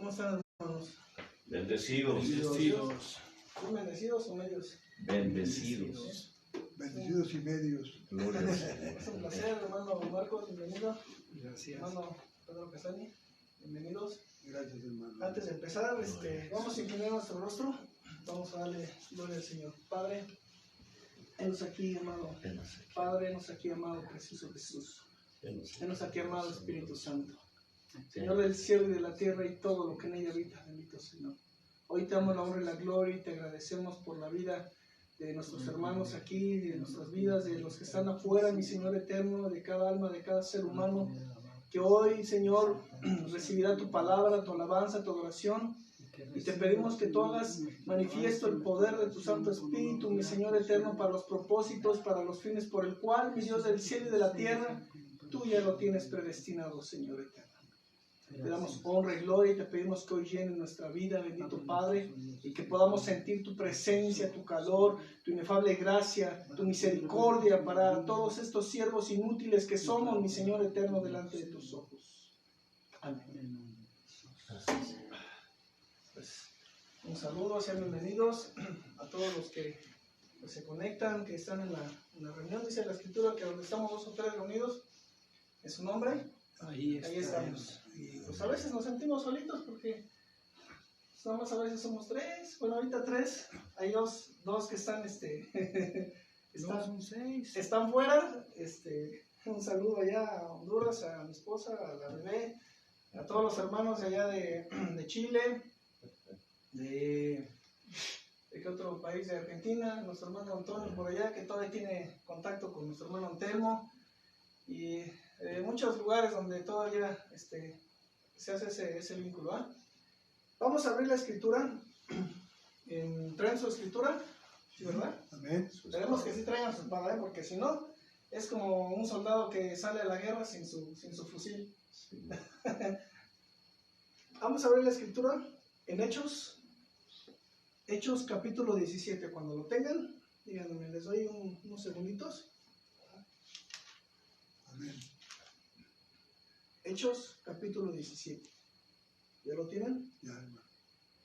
¿Cómo están, hermanos? Bendecidos. Bendecidos. ¿Son bendecidos o medios? Bendecidos. Bendecidos y medios. Gloria al Señor. Es un placer, hermano Marcos, bienvenido. Gracias. Hermano Pedro Castañi, bienvenidos. Gracias, hermano. Antes de empezar, vamos a inclinar nuestro rostro. Vamos a darle gloria al Señor. Padre, henos aquí, hermano. Padre, henos aquí, amado precioso Jesús. Henos aquí, amado Espíritu Santo. Señor del cielo y de la tierra y todo lo que en ella habita, bendito Señor. Hoy te damos la honra y la gloria y te agradecemos por la vida de nuestros hermanos aquí, de nuestras vidas, de los que están afuera, mi Señor eterno, de cada alma, de cada ser humano, que hoy, Señor, recibirá tu palabra, tu alabanza, tu adoración, y te pedimos que tú hagas manifiesto el poder de tu Santo Espíritu, mi Señor eterno, para los propósitos, para los fines por el cual, mi Dios del cielo y de la tierra, tú ya lo tienes predestinado, Señor eterno. Te damos honra y gloria y te pedimos que hoy llene nuestra vida, bendito Padre, y que podamos sentir tu presencia, tu calor, tu inefable gracia, tu misericordia para todos estos siervos inútiles que somos, mi Señor eterno, delante de tus ojos. Amén. Pues, un saludo, sean bienvenidos a todos los que se conectan, que están en la reunión. Dice la Escritura que donde estamos 2 o 3 reunidos, en su nombre, ahí estamos. Y pues a veces nos sentimos solitos porque nada más a veces somos 3, bueno ahorita 3, hay dos que están Son 6. están fuera, un saludo allá a Honduras, a mi esposa, a la bebé, a todos los hermanos de allá de Chile, de qué otro país, de Argentina, nuestro hermano Antonio por allá que todavía tiene contacto con nuestro hermano Antelmo, y muchos lugares donde todavía se hace ese vínculo. Vamos a abrir la escritura. ¿Traen su escritura? ¿Sí, verdad? Amén. Esperemos que sí traigan su espada, porque si no, es como un soldado que sale a la guerra sin su fusil. Sí. Vamos a abrir la escritura en Hechos capítulo 17. Cuando lo tengan, díganme, les doy unos segunditos. Amén. Hechos capítulo 17. ¿Ya lo tienen? Ya, hermano.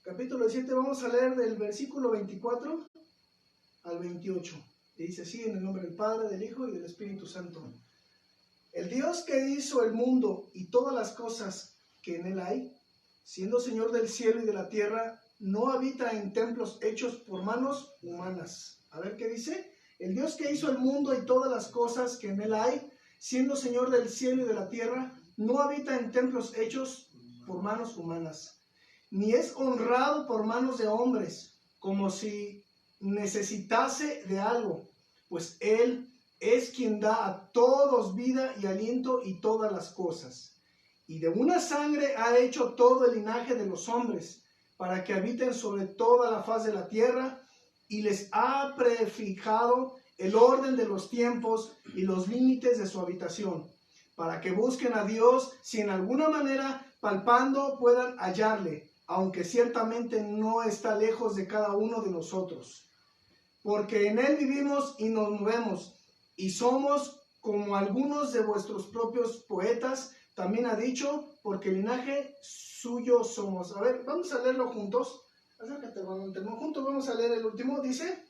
Capítulo 17, vamos a leer del versículo 24 al 28. Y dice así, en el nombre del Padre, del Hijo y del Espíritu Santo. El Dios que hizo el mundo y todas las cosas que en él hay, siendo Señor del cielo y de la tierra, no habita en templos hechos por manos humanas. A ver qué dice. El Dios que hizo el mundo y todas las cosas que en él hay, siendo Señor del cielo y de la tierra, no habita en templos hechos por manos humanas, ni es honrado por manos de hombres, como si necesitase de algo, pues Él es quien da a todos vida y aliento y todas las cosas. Y de una sangre ha hecho todo el linaje de los hombres, para que habiten sobre toda la faz de la tierra, y les ha prefijado el orden de los tiempos y los límites de su habitación, para que busquen a Dios si en alguna manera palpando puedan hallarle, aunque ciertamente no está lejos de cada uno de nosotros. Porque en él vivimos y nos movemos, y somos como algunos de vuestros propios poetas también ha dicho, porque linaje suyo somos. A ver, vamos a leerlo juntos. Acércate, hermano, juntos vamos a leer el último. Dice,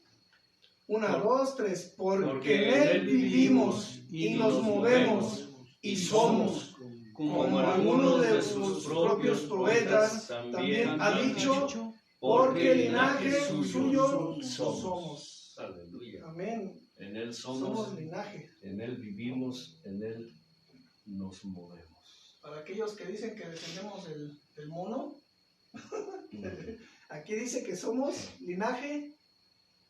1, 2, 3. Porque en él vivimos y nos movemos y somos como algunos de sus propios poetas también ha dicho, porque linaje suyo somos. Aleluya. Amén. En Él Somos linaje. en Él vivimos, en Él nos movemos. Para aquellos que dicen que descendemos del mono, aquí dice que somos linaje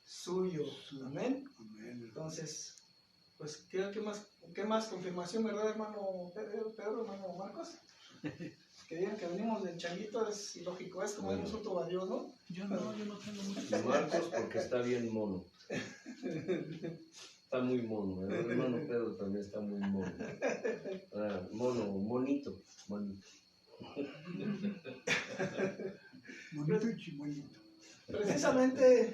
suyo. Amén. Amén. Entonces, pues, ¿qué más confirmación, verdad, hermano Pedro, hermano Marcos? Que digan que venimos del changuito es ilógico, es como un insulto a Dios, ¿no? Yo no tengo mucho. Y Marcos porque está bien mono. Está muy mono. El hermano Pedro también está muy mono. Monito. Monito y chimuelito. Precisamente,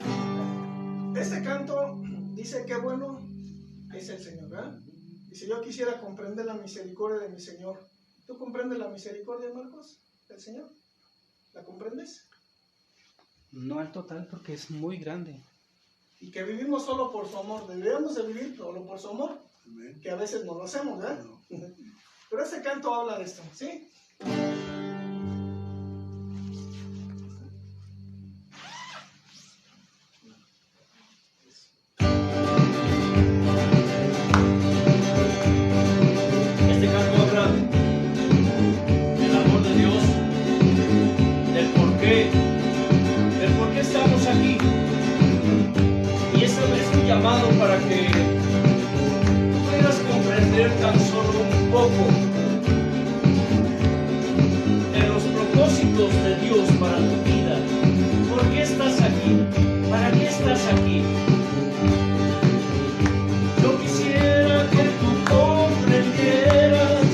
este canto dice que bueno es el Señor, ¿verdad? Dice, yo quisiera comprender la misericordia de mi Señor. ¿Tú comprendes la misericordia, Marcos, del Señor? ¿La comprendes? No al total porque es muy grande. Y que vivimos solo por su amor. Deberíamos de vivir solo por su amor. Amén. Que a veces no lo hacemos, ¿verdad? No. Pero este canto habla de esto, ¿sí? Este canto habla del amor de Dios, del por qué estamos aquí. Y eso es un llamado para que puedas comprender tan solo un poco de los propósitos de Dios para tu vida. ¿Por qué estás aquí? ¿Para qué estás aquí? Yo quisiera que tú comprendieras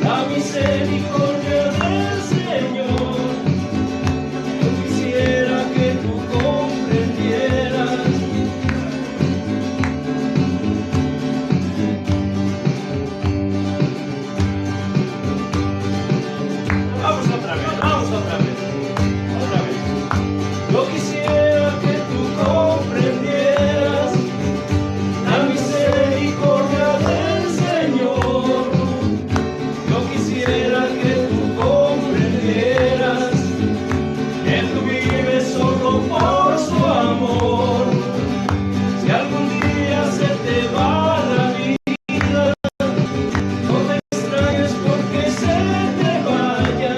la misericordia del Señor. Yo quisiera que tú comprendieras. Vamos otra vez. Yo quisiera que tú comprendieras la misericordia del Señor. Yo quisiera que tú comprendieras que tú vives solo por su amor. Si algún día se te va la vida, no te extrañes porque se te vaya,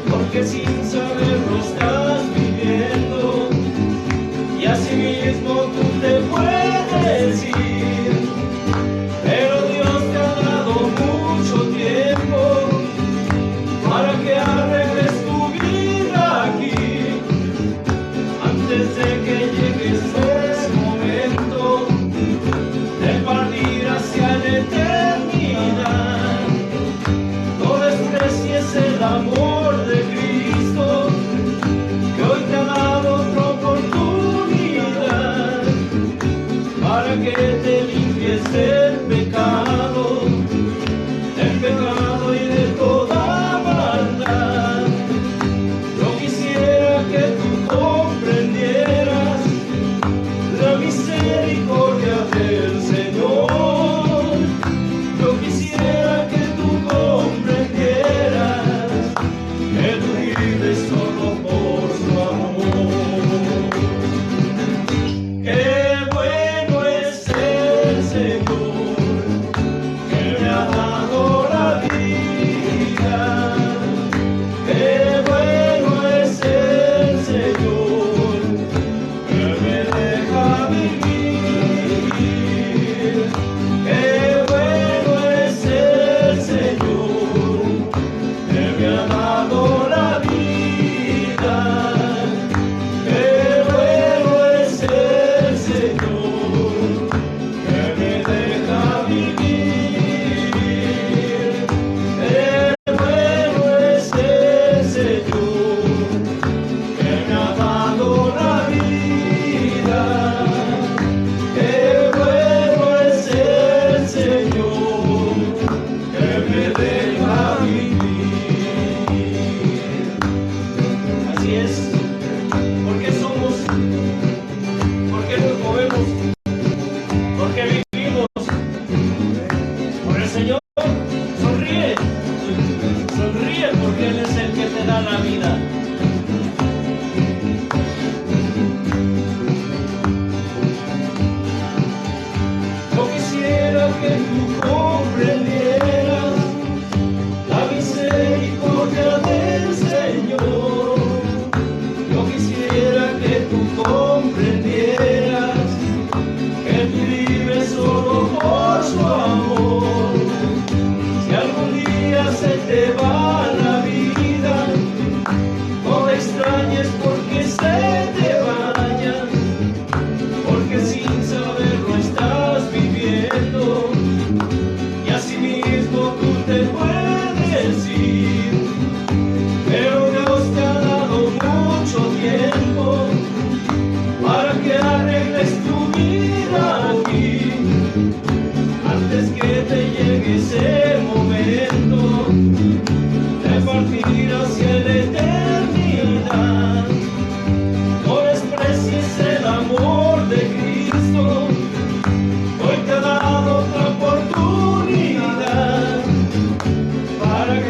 porque sin saberlo estás viviendo y así mismo tú te puedes ir. Pero Dios te ha dado mucho tiempo para que arregles tu vida aquí, antes de que llegue ese momento de partir hacia la eternidad. No desprecies el amor de Cristo, que hoy te ha dado otra oportunidad para que te limpies del pecado y de toda maldad. Yo quisiera que tú comprendieras la misericordia del Señor. Yo quisiera que tú comprendieras que tú vives solo por su amor. Qué bueno es el Señor, que me ha dado la vida. Qué bueno es el Señor, que me deja vivir. Qué bueno es el Señor, que me ha dado la vida. Qué bueno es el Señor, que me deja vivir. Qué bueno es el Señor, que me ha dado la vida. Qué bueno es el Señor, que me deja vivir. Así es, porque somos, porque nos movemos, porque vivimos por el Señor. Sonríe, sonríe, porque Él es el que te da la vida. Yo quisiera que tú comprendieras la misericordia del Señor. Yo quisiera que tú comprendieras que tú vives solo por su amor. Si algún día se te va la vida, no te extrañes porque se te vaya, porque sin saberlo estás viviendo y así mismo tú te puedes ir. Pero Dios te ha dado mucho tiempo para que arregles tu vida aquí, antes que te llegue ese momento de partir hacia el eterno.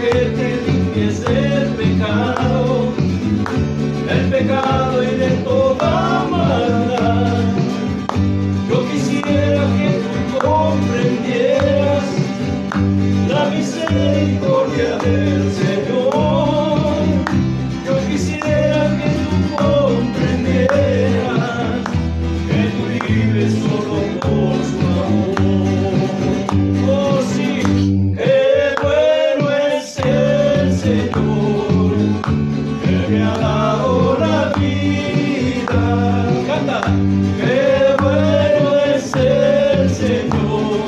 que te limpies del pecado y de toda maldad. Yo quisiera que tú comprendieras la misericordia del Señor. Yo quisiera que tú comprendieras que tú vives solo por su amor. Oh sí, qué bueno es el Señor, que me ha dado la vida. Canta. Qué bueno es el Señor,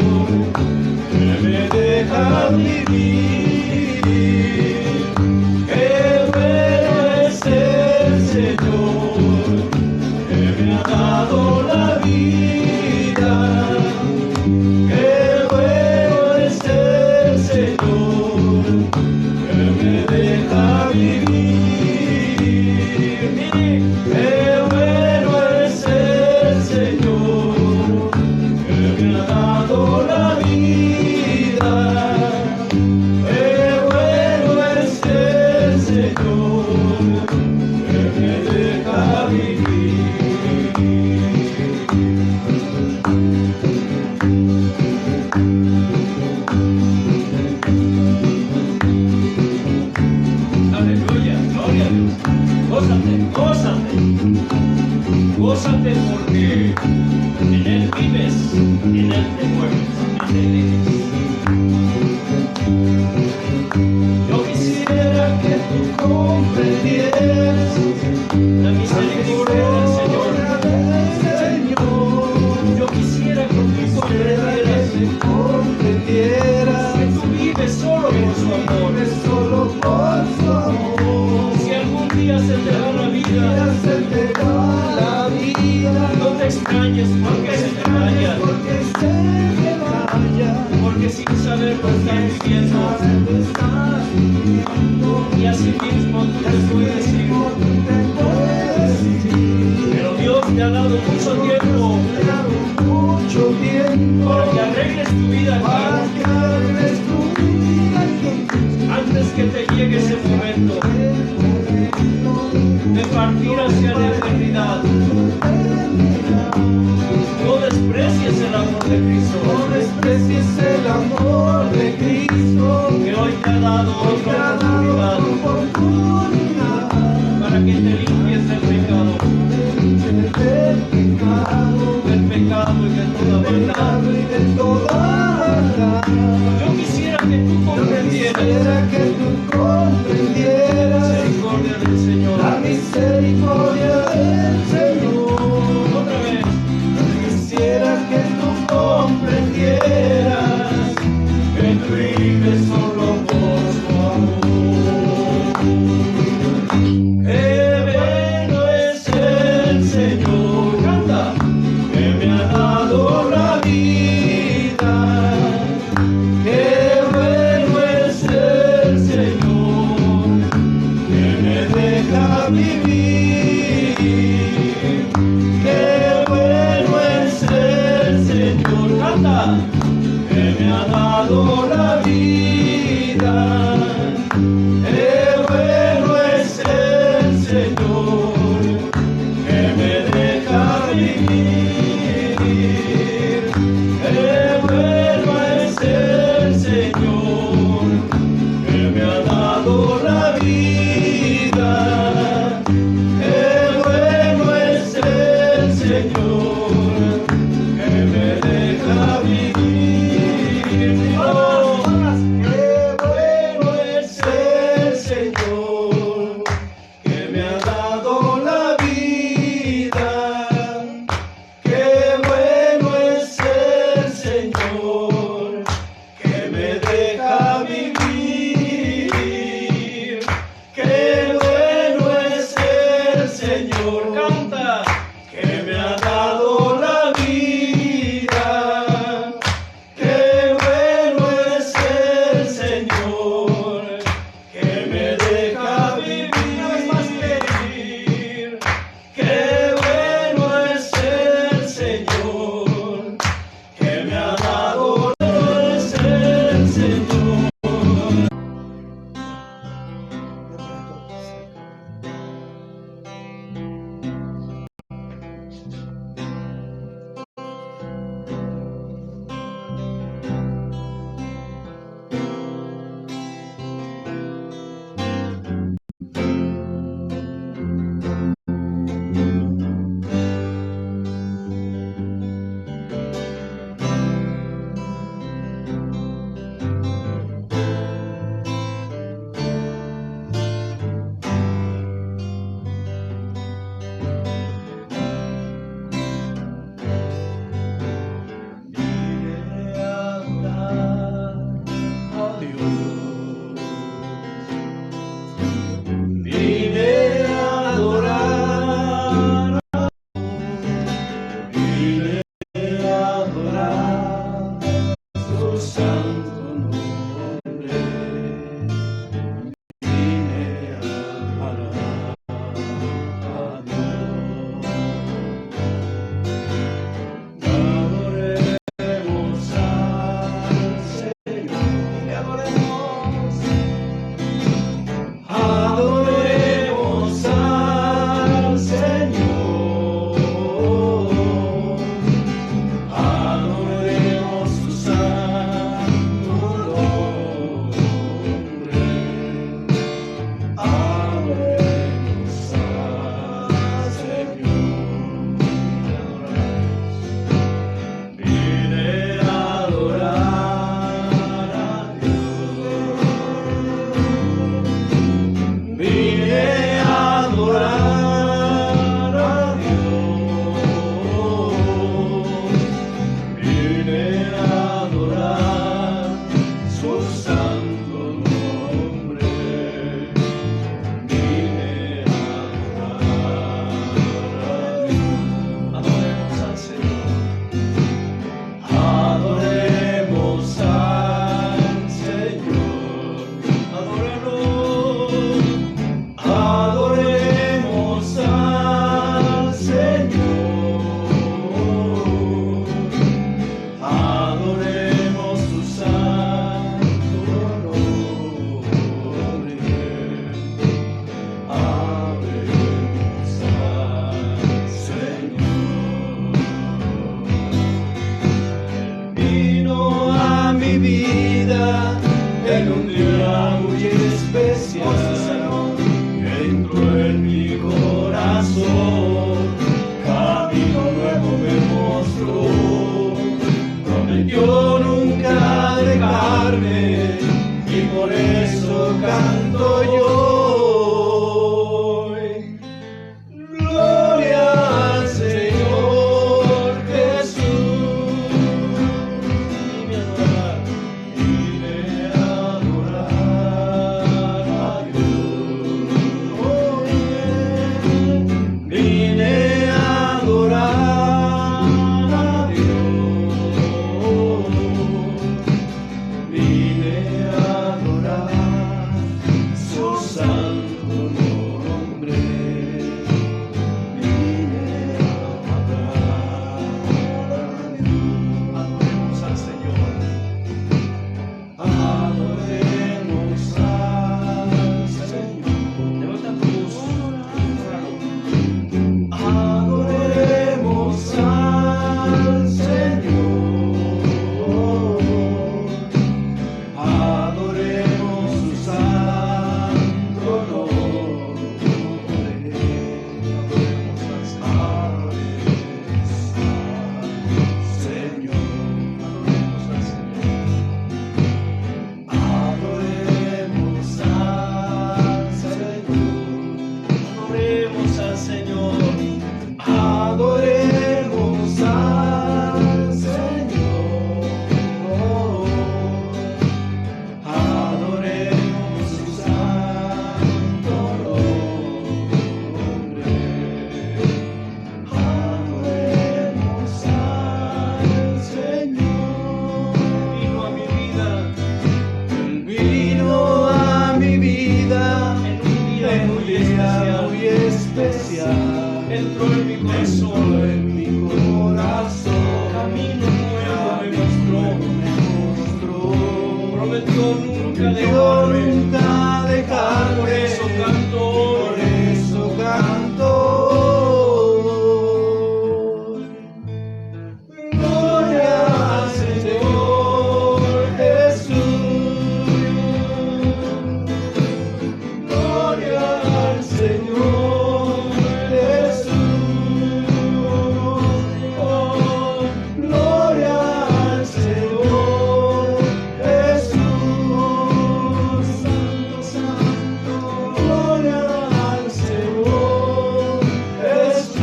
que me deja vivir. Qué bueno es el Señor, que me ha dado la vida. Qué bueno es el Señor, que me deja vivir. Qué bueno es el Señor, que me ha dado la vida. Qué bueno es el Señor, que me deja vivir. Aleluya, gloria a Dios. Gózate, gózate. Gózate porque en Él vives, en Él te mueves, en Él eres. Yo quisiera que tú comprendieras la misericordia del Señor. Yo quisiera que tú comprendieras que tú vives solo por su amor. Si algún día se te da la vida, no te extrañes porque se te vaya, porque sin saber lo estás viviendo, y así mismo tú te puedes ir. Pero Dios te ha dado mucho tiempo para que arregles tu vida aquí, antes que te llegue ese momento de partir hacia la eternidad. No desprecies el amor de Cristo. No desprecies el amor de Cristo, que hoy te ha dado otra oportunidad para que te limpies del pecado y de toda maldad. Yo quisiera que tú comprendieras la misericordia del Señor. La misericordia del Señor. Otra vez. Yo quisiera que tú comprendieras que tú vives solo por su amor. Qué bueno es el Señor. Canta. Que me ha dado la vida. Qué bueno es el Señor, que me deja vivir. Qué bueno es el Señor, canta, que me ha dado la vida. Qué bueno es el Señor, que me deja vivir. Qué bueno es el Señor, que me ha dado la vida. Qué bueno es el Señor, que me deja vivir. Oh, qué bueno es el Señor, que me ha dado la vida. Qué bueno es el Señor, que me deja vivir. canto yo. Gloria al Señor Jesús. Vine a adorar a Dios. Vine a adorar a Dios. Vine a adorar su santo nombre. Vine a adorar a Dios. Adoremos al Señor. Adoremos al Señor. Levanta tu voz. Adoremos al Señor, adoremos su santo nombre, adoremos al Señor, adoremos al Señor, adoremos al Señor, Adoremos al Señor. adoremos al Señor, adoremos su santo nombre, adoremos al Señor. Vino a mi vida Él vino a mi vida en un día en un muy día especial. muy especial. Entró en mi corazón. Entró en mi corazón. Camino nuevo me mostró. Prometió nunca dejarme. Nunca dejarme. Por eso canto. Por eso canto. Gloria al Señor Jesús. Gloria al Señor Jesús. Oh, gloria al Señor Jesús. Santo, santo. Gloria al Señor Jesús.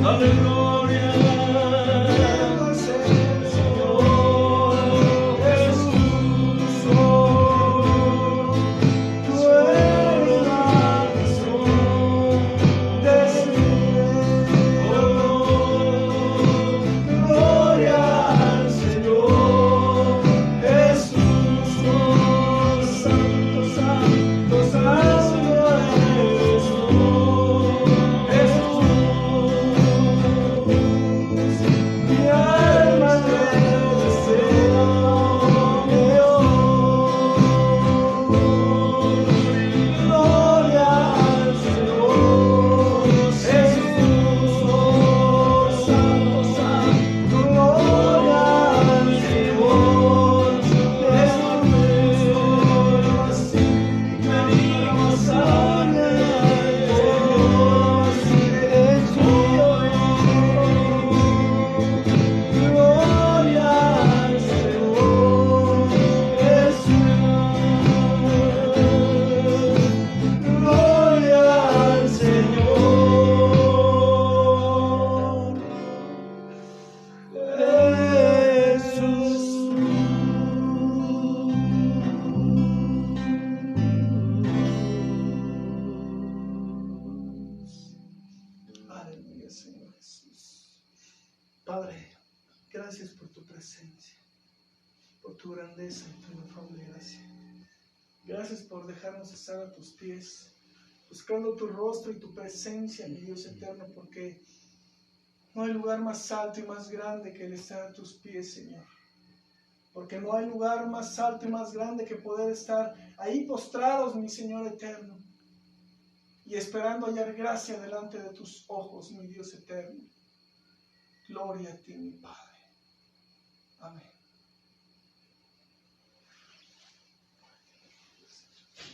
Dale gloria. Al Señor Jesús. Oh, tú eres la razón de ser. Oh, gloria al Señor Jesús. Oh, santo, santo, santo eres tú, Jesús. Mi alma te desea, gloria al Señor Jesús. Oh, santo, santo, gloria al Señor Jesús. Venimos a gloria al Señor Jesús. Gloria al Señor Jesús. Aleluya, Señor Jesús. Padre, gracias por tu presencia, por tu grandeza y tu inefable gracia. Gracias por dejarnos estar a tus pies, buscando tu rostro y tu presencia, mi Dios eterno, porque no hay lugar más alto y más grande que el estar a tus pies, Señor. Porque no hay lugar más alto y más grande que poder estar ahí postrados, mi Señor eterno, y esperando hallar gracia delante de tus ojos, mi Dios eterno. Gloria a ti, mi Padre. Amén.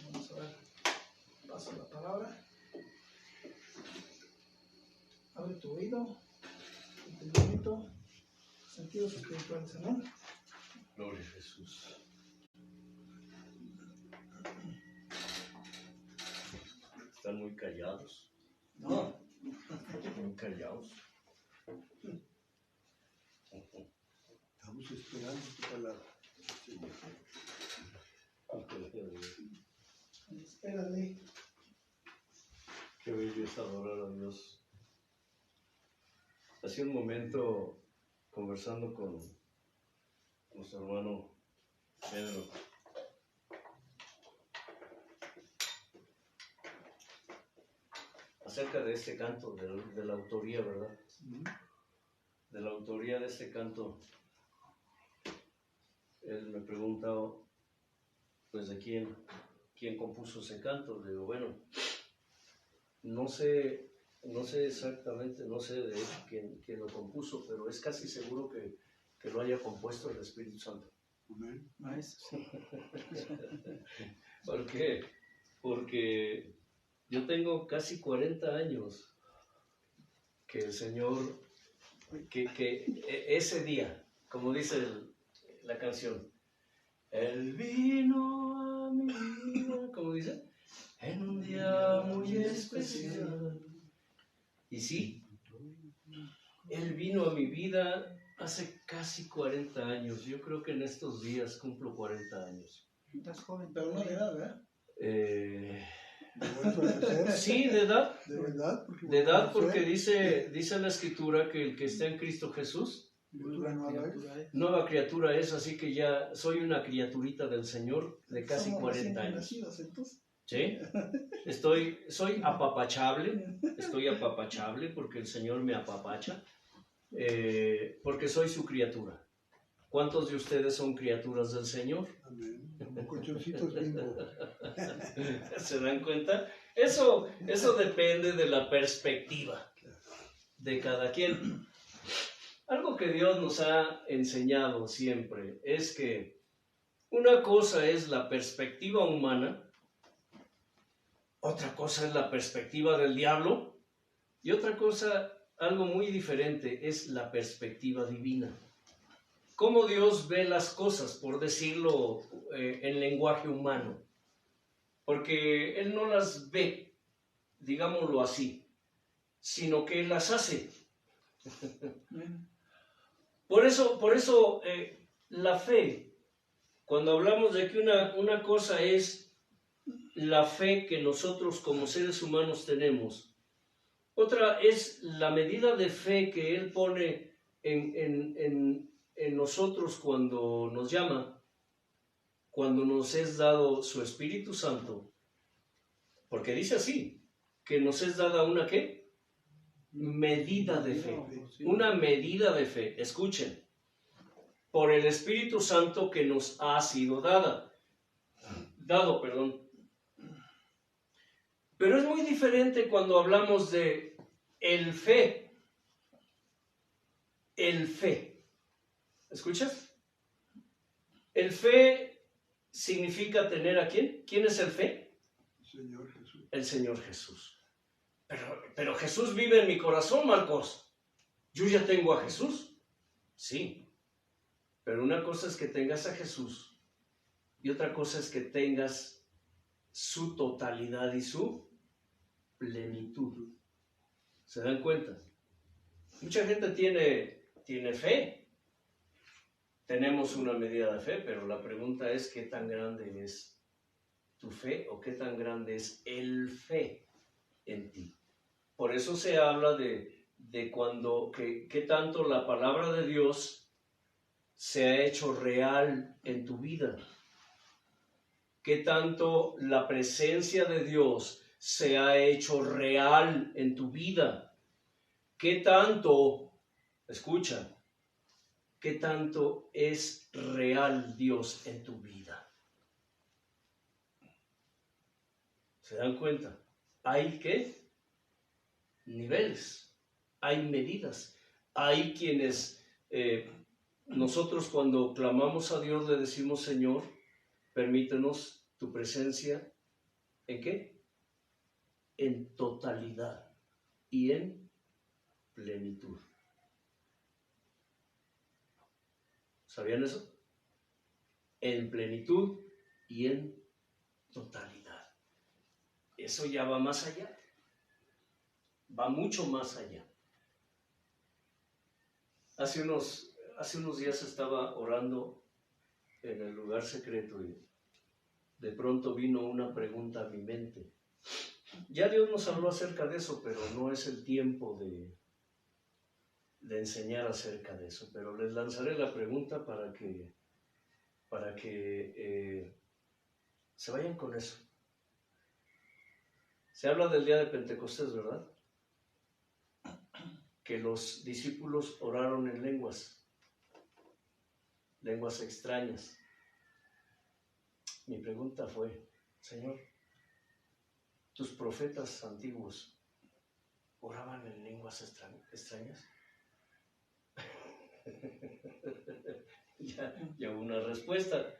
Vamos a ver. Paso la palabra. Abre tu oído, entendimiento, sentidos espirituales. Amén. Gloria a Jesús. están muy callados. No. Muy callados. Estamos esperando tu palabra, Señor. Espérale. Qué bello es adorar a Dios. Hace un momento, conversando con nuestro hermano Pedro, acerca de este canto, de la autoría, ¿verdad? De la autoría de este canto, él me preguntaba, pues, de quién compuso ese canto. Le digo, bueno, no sé exactamente, no sé de hecho quién lo compuso, pero es casi seguro que lo haya compuesto el Espíritu Santo. Amén. Maestro, sí. ¿Por qué? Porque yo tengo casi 40 años que el Señor, que ese día, como dice la canción, Él vino a mi vida, como dice, en un día muy especial. Y sí, Él vino a mi vida hace casi 40 años. Yo creo que en estos días cumplo 40 años. Estás joven. Pero no de edad, ¿verdad? ¿Vuelto a nacer? Sí, de edad. ¿De verdad? De edad, porque dice la Escritura que el que está en Cristo Jesús, nueva criatura es, así que ya soy una criaturita del Señor de casi Somos 40 recién años. nacidos, entonces. ¿Sí? Soy apapachable porque el Señor me apapacha, porque soy su criatura. ¿Cuántos de ustedes son criaturas del Señor? Amén. Como colchoncitos Bimbo. ¿Se dan cuenta? Eso depende de la perspectiva de cada quien. Algo que Dios nos ha enseñado siempre es que una cosa es la perspectiva humana, otra cosa es la perspectiva del diablo y otra cosa, algo muy diferente, es la perspectiva divina. Cómo Dios ve las cosas, por decirlo en lenguaje humano, porque Él no las ve, digámoslo así, sino que Él las hace. Por eso la fe, cuando hablamos de que una cosa es la fe que nosotros como seres humanos tenemos, otra es la medida de fe que Él pone en nosotros cuando nos llama, cuando nos es dado su Espíritu Santo, porque dice así, que nos es dada una ¿qué? Medida de fe, una medida de fe, escuchen, por el Espíritu Santo que nos ha sido dado. Pero es muy diferente cuando hablamos de el fe. ¿Escuchas? El fe significa tener ¿a quién? ¿Quién es el fe? Señor Jesús. El Señor Jesús. Pero Jesús vive en mi corazón, Marcos. Yo ya tengo a Jesús. Sí. Pero una cosa es que tengas a Jesús y otra cosa es que tengas su totalidad y su plenitud. ¿Se dan cuenta? Mucha gente tiene fe. Tenemos una medida de fe, pero la pregunta es ¿qué tan grande es tu fe o qué tan grande es el fe en ti? Por eso se habla de qué tanto la palabra de Dios se ha hecho real en tu vida. Qué tanto la presencia de Dios se ha hecho real en tu vida. Qué tanto, escucha, qué tanto es real Dios en tu vida. ¿Se dan cuenta? Hay ¿qué? Niveles, hay medidas, hay quienes nosotros cuando clamamos a Dios le decimos Señor, permítenos tu presencia, ¿en qué? En totalidad y en plenitud. ¿Sabían eso? En plenitud y en totalidad. eso ya va más allá, va mucho más allá. Hace unos días estaba orando en el lugar secreto y de pronto vino una pregunta a mi mente. Ya Dios nos habló acerca de eso, pero no es el tiempo de enseñar acerca de eso. Pero les lanzaré la pregunta para que se vayan con eso. Se habla del día de Pentecostés, ¿verdad? Que los discípulos oraron en lenguas extrañas. Mi pregunta fue, Señor, ¿tus profetas antiguos oraban en lenguas extrañas? ya hubo una respuesta.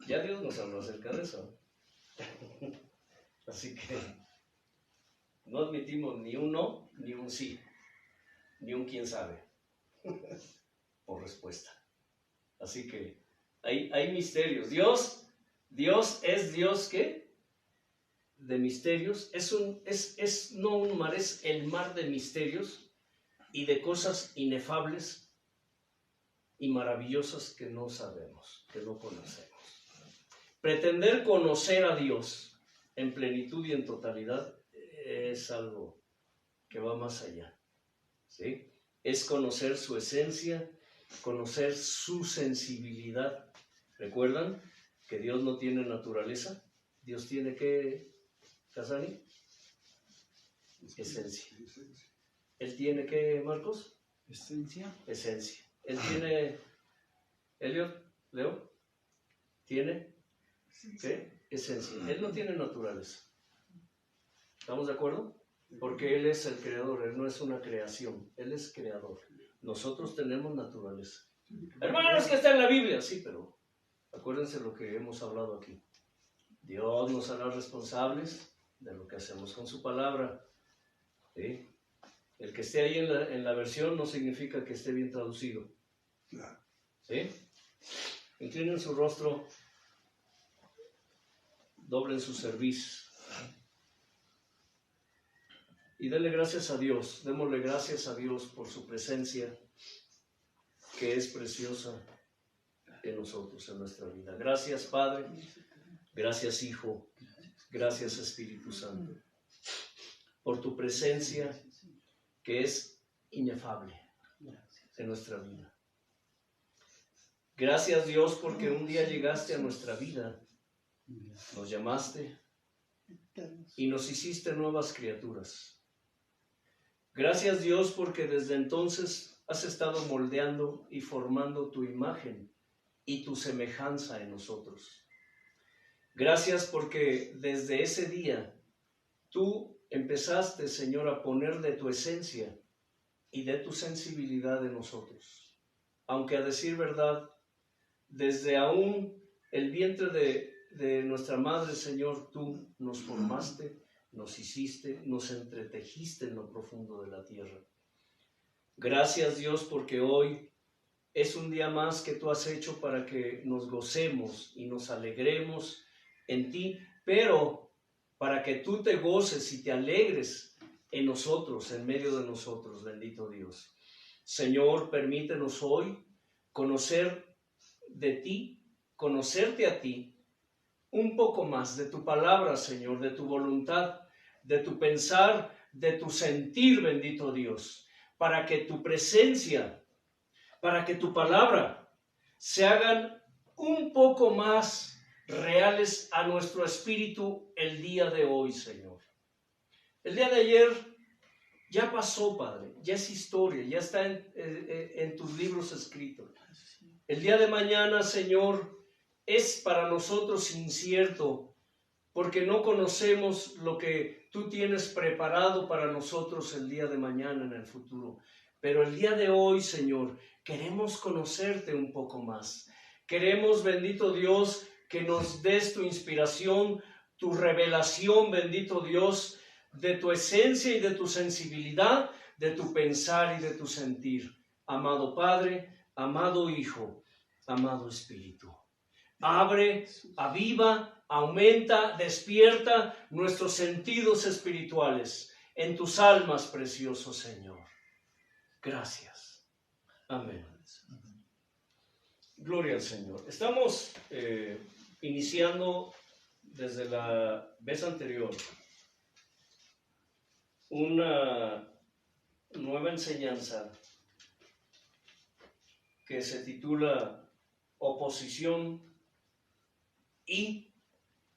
Ya Dios nos habló acerca de eso. Así que no admitimos ni un no, ni un sí, ni un quién sabe por respuesta. Así que hay misterios. Dios es Dios, ¿qué? De misterios. Es no un mar, es el mar de misterios y de cosas inefables y maravillosas que no sabemos, que no conocemos. Pretender conocer a Dios en plenitud y en totalidad es algo que va más allá, ¿sí? Es conocer su esencia, conocer su sensibilidad. ¿Recuerdan que Dios no tiene naturaleza? Dios tiene ¿qué, Casani? Esencia. ¿Él tiene qué, Marcos? Esencia. Esencia. Él tiene, Elliot, Leo, tiene ¿qué? Esencia. Él no tiene naturaleza. ¿Estamos de acuerdo? Porque Él es el creador, Él no es una creación, Él es creador. Nosotros tenemos naturaleza. Hermanos, que está en la Biblia, sí, pero acuérdense lo que hemos hablado aquí. Dios nos hará responsables de lo que hacemos con su palabra. ¿Sí? El que esté ahí en la versión no significa que esté bien traducido. ¿Sí? Inclinen su rostro, doblen su cerviz y denle gracias a Dios. Démosle gracias a Dios por su presencia, que es preciosa en nosotros, en nuestra vida. Gracias, Padre. Gracias, Hijo. Gracias, Espíritu Santo, por tu presencia que es inefable en nuestra vida. Gracias, Dios, porque un día llegaste a nuestra vida, nos llamaste y nos hiciste nuevas criaturas. Gracias, Dios, porque desde entonces has estado moldeando y formando tu imagen y tu semejanza en nosotros. Gracias porque desde ese día tú empezaste, Señor, a poner de tu esencia y de tu sensibilidad en nosotros. Aunque a decir verdad, desde aún el vientre de nuestra madre, Señor, tú nos formaste, nos hiciste, nos entretejiste en lo profundo de la tierra. Gracias, Dios, porque hoy es un día más que tú has hecho para que nos gocemos y nos alegremos en ti, pero para que tú te goces y te alegres en nosotros, en medio de nosotros, bendito Dios. Señor, permítenos hoy conocer de ti, conocerte a ti, un poco más de tu palabra, Señor, de tu voluntad, de tu pensar, de tu sentir, bendito Dios, para que tu presencia, para que tu palabra se hagan un poco más reales a nuestro espíritu el día de hoy, Señor. El día de ayer ya pasó, Padre, ya es historia, ya está en tus libros escritos. El día de mañana, Señor, es para nosotros incierto, porque no conocemos lo que tú tienes preparado para nosotros el día de mañana en el futuro. Pero el día de hoy, Señor, queremos conocerte un poco más. Queremos, bendito Dios, que nos des tu inspiración, tu revelación, bendito Dios, de tu esencia y de tu sensibilidad, de tu pensar y de tu sentir. Amado Padre, amado Hijo, amado Espíritu. abre, aviva, aumenta, despierta nuestros sentidos espirituales en tus almas, precioso Señor. Gracias. Amén. Gloria al Señor. Estamos iniciando desde la vez anterior una nueva enseñanza que se titula Oposición y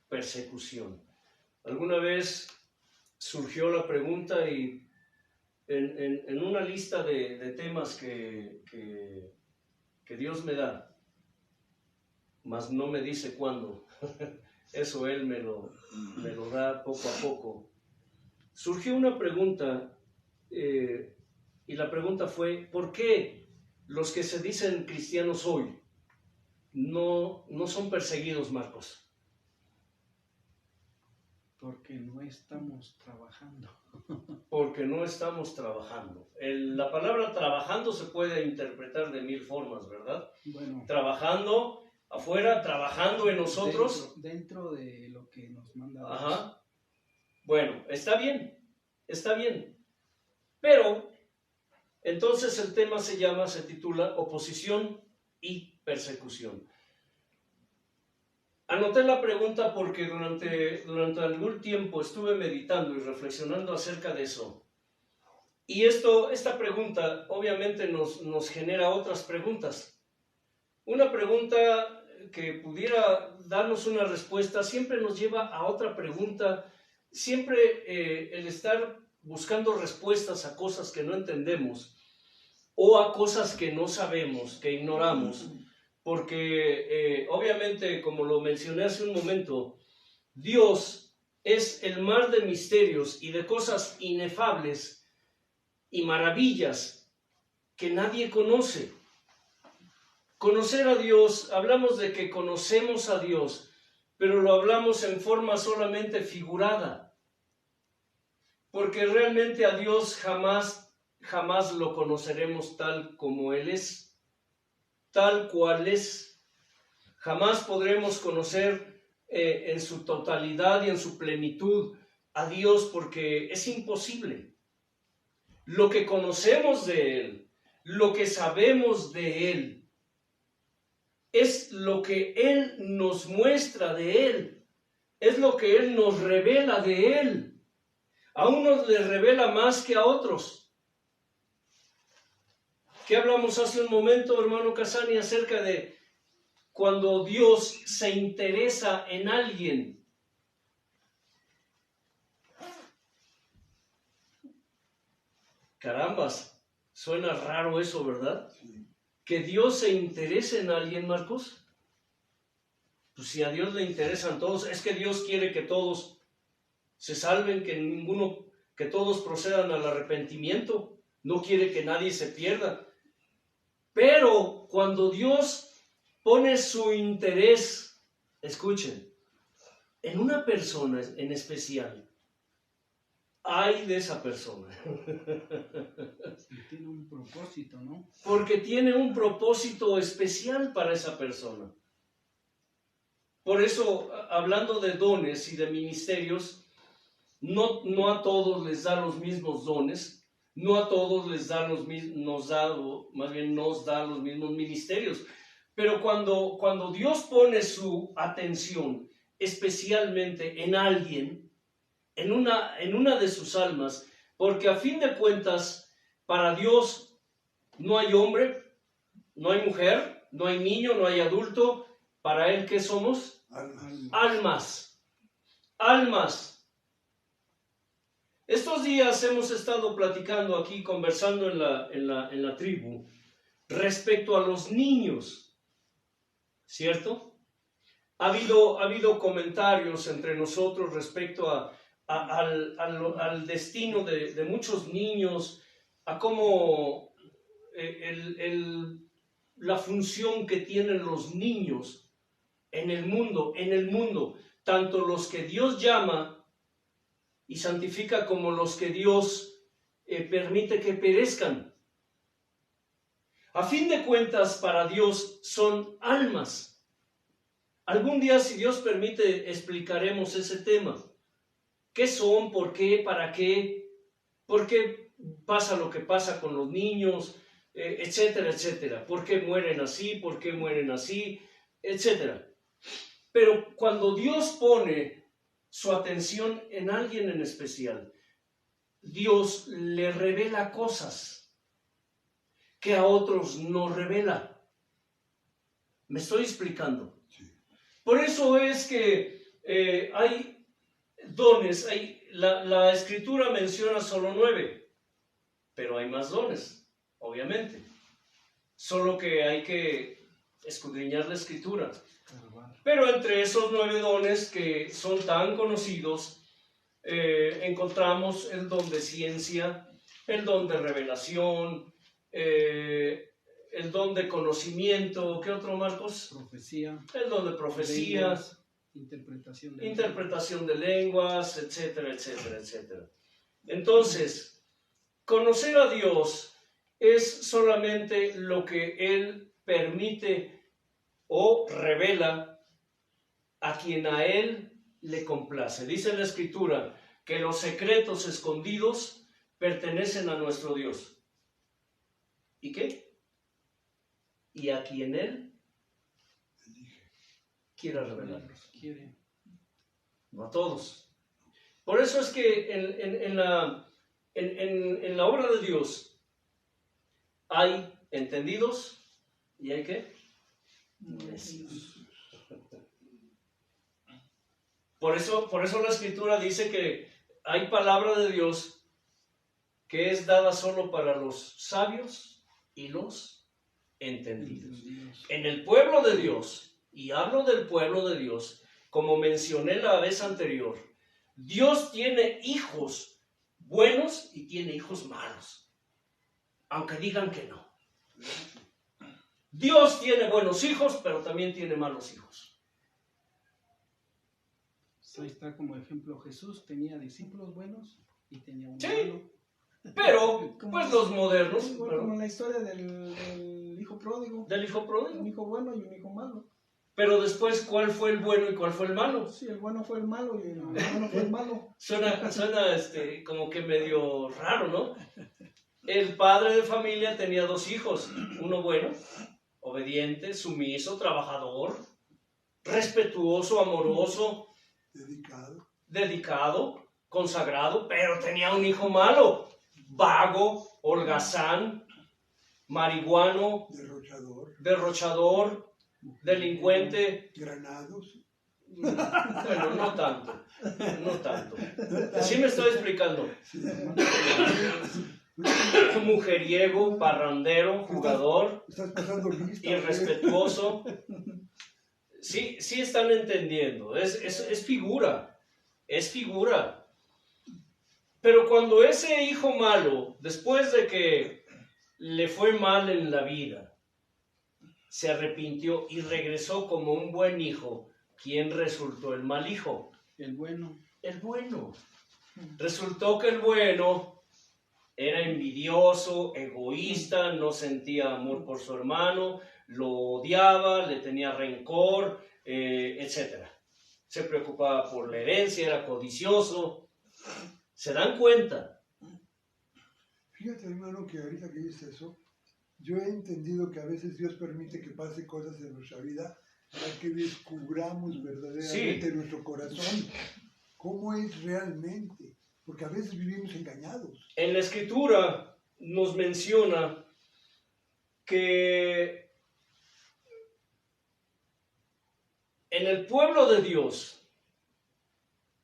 Persecución. Alguna vez surgió la pregunta y en una lista de temas que Dios me da, mas no me dice cuándo, eso Él me lo da poco a poco, surgió una pregunta y la pregunta fue: ¿por qué los que se dicen cristianos hoy no son perseguidos, Marcos? Porque no estamos trabajando. Porque no estamos trabajando. La palabra trabajando se puede interpretar de mil formas, ¿verdad? Bueno, trabajando afuera, trabajando en nosotros. Dentro de lo que nos manda Dios. Ajá. Bueno, está bien. Pero, entonces el tema se titula Oposición y Persecución. Anoté la pregunta porque durante algún tiempo estuve meditando y reflexionando acerca de eso. Y esta pregunta obviamente nos genera otras preguntas. Una pregunta que pudiera darnos una respuesta siempre nos lleva a otra pregunta. Siempre el estar buscando respuestas a cosas que no entendemos o a cosas que no sabemos, que ignoramos. Porque obviamente, como lo mencioné hace un momento, Dios es el mar de misterios y de cosas inefables y maravillas que nadie conoce. Conocer a Dios, hablamos de que conocemos a Dios, pero lo hablamos en forma solamente figurada. Porque realmente a Dios jamás lo conoceremos tal como Él es. Tal cual es. Jamás podremos conocer en su totalidad y en su plenitud a Dios porque es imposible. Lo que conocemos de Él, lo que sabemos de Él, es lo que Él nos muestra de Él, es lo que Él nos revela de Él. A unos les revela más que a otros. ¿Qué hablamos hace un momento, hermano Casani, acerca de cuando Dios se interesa en alguien? Carambas, suena raro eso, ¿verdad? Sí. Que Dios se interese en alguien, Marcos. Pues si a Dios le interesan todos, es que Dios quiere que todos se salven, que todos procedan al arrepentimiento. No quiere que nadie se pierda. Pero cuando Dios pone su interés, escuchen, en una persona en especial, ay de esa persona. Tiene un propósito, ¿no? Porque tiene un propósito especial para esa persona. Por eso, hablando de dones y de ministerios, no a todos les da los mismos dones. No a todos nos da los mismos ministerios. Pero cuando Dios pone su atención especialmente en alguien, en una de sus almas, porque a fin de cuentas, para Dios no hay hombre, no hay mujer, no hay niño, no hay adulto. Para Él, ¿qué somos? Almas. Estos días hemos estado platicando aquí, conversando en la tribu, respecto a los niños, ¿cierto? Ha habido comentarios entre nosotros respecto al destino de muchos niños, a cómo la función que tienen los niños en el mundo, tanto los que Dios llama y santifica como los que Dios permite que perezcan. A fin de cuentas, para Dios son almas. Algún día, si Dios permite, explicaremos ese tema. ¿Qué son? ¿Por qué? ¿Para qué? ¿Por qué pasa lo que pasa con los niños? Etcétera, etcétera. ¿Por qué mueren así? ¿Por qué mueren así? Etcétera. Pero cuando Dios pone su atención en alguien en especial, Dios le revela cosas que a otros no revela. ¿Me estoy explicando? Sí. Por eso es que hay dones, la Escritura menciona solo 9, pero hay más dones, obviamente. Solo que hay que escudriñar la Escritura. Pero entre esos 9 dones que son tan conocidos, encontramos el don de ciencia, el don de revelación, el don de conocimiento. ¿Qué otro, Marcos? Profecía. El don de profecía. Lenguas, interpretación de lenguas, etcétera, etcétera, etcétera. Entonces, conocer a Dios es solamente lo que Él permite o revela a quien a Él le complace. Dice la Escritura que los secretos escondidos pertenecen a nuestro Dios. ¿Y qué? Y a quien Él quiera revelarlos. No a todos. Por eso es que en la obra de Dios hay entendidos y hay ¿qué? Necios. Por eso la Escritura dice que hay palabra de Dios que es dada solo para los sabios y los entendidos. En el pueblo de Dios, y hablo del pueblo de Dios, como mencioné la vez anterior, Dios tiene hijos buenos y tiene hijos malos, aunque digan que no. Dios tiene buenos hijos, pero también tiene malos hijos. Ahí está como ejemplo, Jesús tenía discípulos buenos y tenía un Sí. malo. Pero, pues los modernos, Igual como en la historia del hijo pródigo. del hijo Un pródigo. hijo bueno y un hijo malo. Pero después, ¿cuál fue el bueno y cuál fue el malo? Sí, el bueno fue el malo y el malo fue el malo. Suena como que medio raro, ¿no? El padre de familia tenía 2 hijos, uno bueno, obediente, sumiso, trabajador, respetuoso, amoroso, dedicado, consagrado, pero tenía un hijo malo, vago, holgazán, marihuano, derrochador, delincuente. Granados. Bueno, no tanto. Sí me estoy explicando. Mujeriego, parrandero, jugador, Estás pasando lista. irrespetuoso. Sí están entendiendo. Es figura. Es figura. Pero cuando ese hijo malo, después de que le fue mal en la vida, se arrepintió y regresó como un buen hijo, ¿quién resultó el mal hijo? El bueno. El bueno. Resultó que el bueno era envidioso, egoísta, no sentía amor por su hermano, lo odiaba, le tenía rencor, etc. Se preocupaba por la herencia, era codicioso. ¿Se dan cuenta? Fíjate, hermano, que ahorita que dices eso, yo he entendido que a veces Dios permite que pase cosas en nuestra vida para que descubramos verdaderamente nuestro corazón, cómo es realmente, porque a veces vivimos engañados. En la Escritura nos menciona que en el pueblo de Dios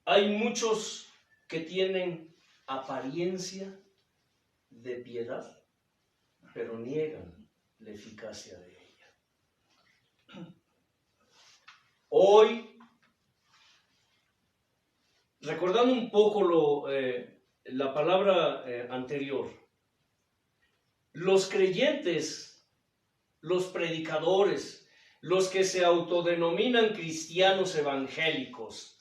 hay muchos que tienen apariencia de piedad, pero niegan la eficacia de ella. Hoy, recordando un poco la palabra anterior, los creyentes, los predicadores, los que se autodenominan cristianos evangélicos,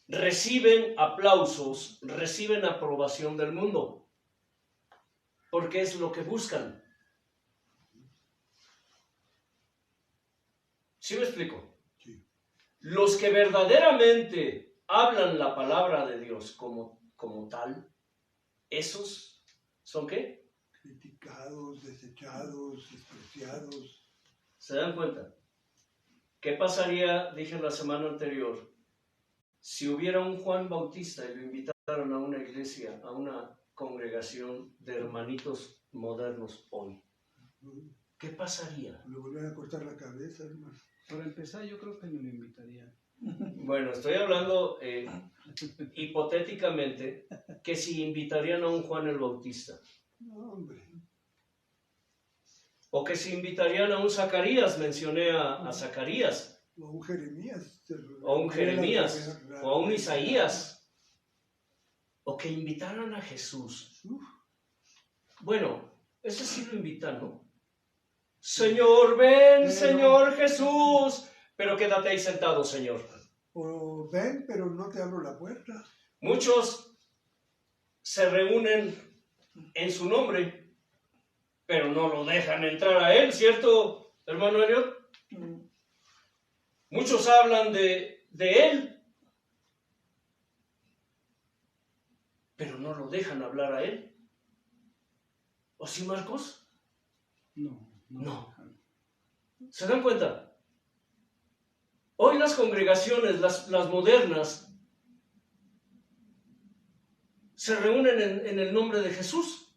reciben aplausos, reciben aprobación del mundo, porque es lo que buscan. ¿Sí me explico? Sí. Los que verdaderamente hablan la palabra de Dios como tal, esos son ¿qué? Criticados, desechados, despreciados. ¿Se dan cuenta? ¿Qué pasaría, dije la semana anterior, si hubiera un Juan Bautista y lo invitaran a una iglesia, a una congregación de hermanitos modernos hoy? ¿Qué pasaría? Le volvían a cortar la cabeza, hermano. Para empezar, yo creo que no lo invitaría. Bueno, estoy hablando hipotéticamente que si invitarían a un Juan el Bautista, No, hombre. o que si invitarían a un Zacarías, mencioné a Zacarías, O un Jeremías. o un Jeremías, o a un Isaías, o que invitaran a Jesús. Uf, Bueno, ese sí lo invitan, ¿no? Señor, ven, Señor Jesús, pero quédate ahí sentado, Señor. o ven, pero no te abro la puerta. Muchos se reúnen en su nombre, pero no lo dejan entrar a él, ¿cierto, hermano Eliot? Muchos hablan de él, pero no lo dejan hablar a él. ¿O sí, Marcos? No. No. ¿Se dan cuenta? Hoy las congregaciones, las modernas, se reúnen en el nombre de Jesús,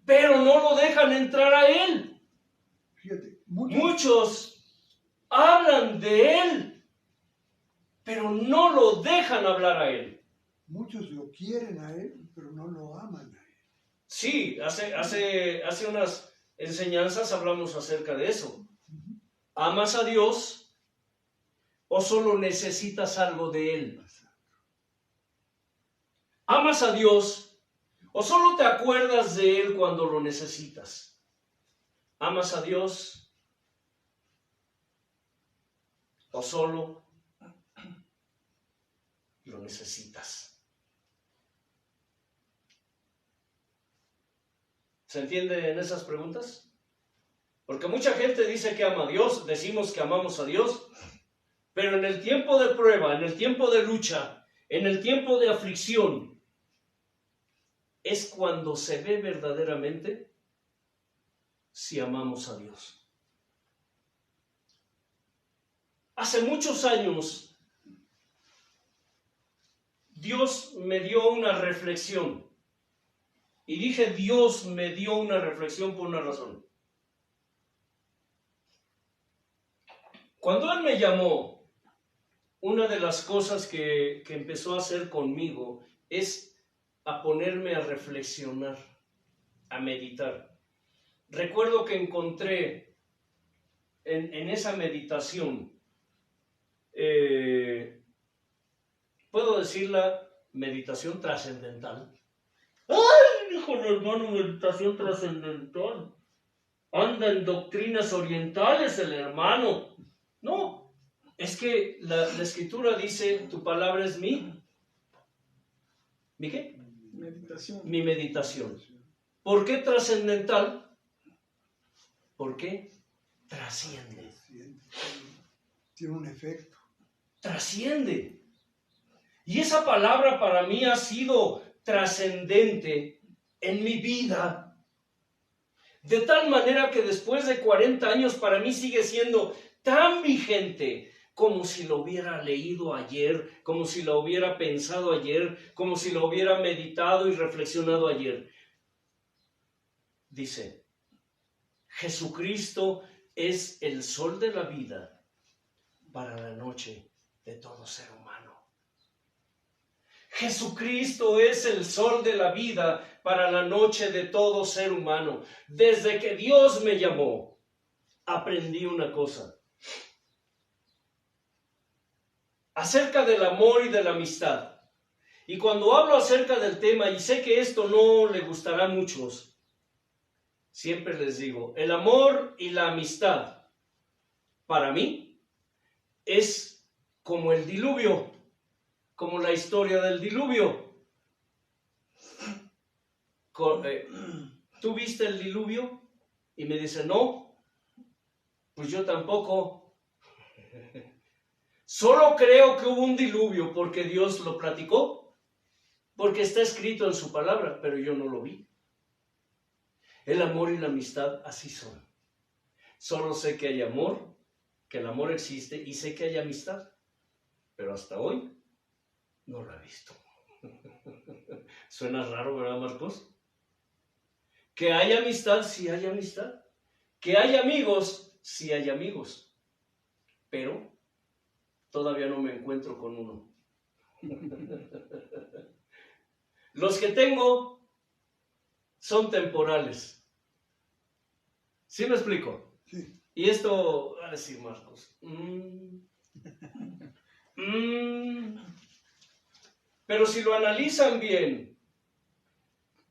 pero no lo dejan entrar a él. Fíjate, Muchos hablan de él, pero no lo dejan hablar a él. muchos lo quieren a él, pero no lo aman a él. Sí, hace unas enseñanzas hablamos acerca de eso. ¿Amas a Dios o solo necesitas algo de él? ¿Amas a Dios o solo te acuerdas de él cuando lo necesitas? ¿Amas a Dios o solo lo necesitas? ¿Se entiende en esas preguntas? Porque mucha gente dice que ama a Dios, decimos que amamos a Dios, pero en el tiempo de prueba, en el tiempo de lucha, en el tiempo de aflicción, es cuando se ve verdaderamente si amamos a Dios. Hace muchos años, Dios me dio una reflexión. Y dije, Dios me dio una reflexión por una razón. Cuando Él me llamó, una de las cosas que empezó a hacer conmigo es a ponerme a reflexionar, a meditar. Recuerdo que encontré en esa meditación, puedo decirla, meditación trascendental. ¡Ay, dijo el hermano, meditación trascendental! Anda en doctrinas orientales el hermano. No, es que la escritura dice, tu palabra es ¿mi qué? Meditación. Mi meditación. ¿Por qué trascendental? Porque trasciende. Tiene un efecto. Trasciende. Y esa palabra para mí ha sido trascendente en mi vida. De tal manera que después de 40 años para mí sigue siendo tan vigente como si lo hubiera leído ayer, como si lo hubiera pensado ayer, como si lo hubiera meditado y reflexionado ayer. Dice, Jesucristo es el sol de la vida para la noche de todo ser humano. Jesucristo es el sol de la vida para la noche de todo ser humano. Desde que Dios me llamó, aprendí una cosa. Acerca del amor y de la amistad. Y cuando hablo acerca del tema, y sé que esto no le gustará a muchos, siempre les digo, el amor y la amistad, para mí, es como el diluvio, como la historia del diluvio. ¿Tú viste el diluvio? Y me dice, no, pues yo tampoco. Solo creo que hubo un diluvio porque Dios lo platicó, porque está escrito en su palabra, pero yo no lo vi. El amor y la amistad así son. Solo sé que hay amor, que el amor existe, y sé que hay amistad, pero hasta hoy no lo he visto. Suena raro, ¿verdad, Marcos? Que hay amistad, sí hay amistad. Que hay amigos, sí hay amigos. Pero todavía no me encuentro con uno. Los que tengo son temporales. ¿Sí me explico? Sí. Y esto va a decir Marcos. Pero si lo analizan bien,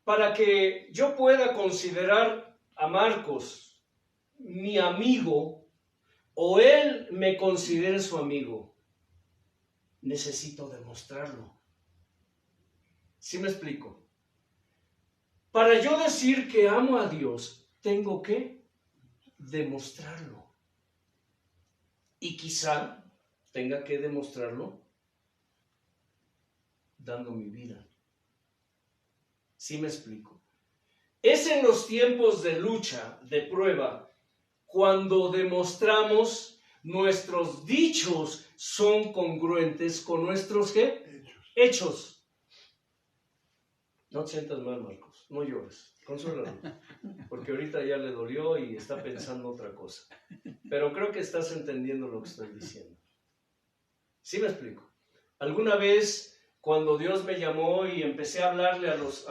para que yo pueda considerar a Marcos mi amigo, o él me considere su amigo, necesito demostrarlo. ¿Sí me explico? Para yo decir que amo a Dios, tengo que demostrarlo. Y quizá tenga que demostrarlo dando mi vida. ¿Sí me explico? Es en los tiempos de lucha, de prueba, cuando demostramos nuestros dichos son congruentes con nuestros ¿qué? Hechos. No te sientas mal, Marcos, no llores, consuélalo, porque ahorita ya le dolió y está pensando otra cosa. Pero creo que estás entendiendo lo que estoy diciendo. ¿Sí me explico? Alguna vez, cuando Dios me llamó y empecé a hablarle a los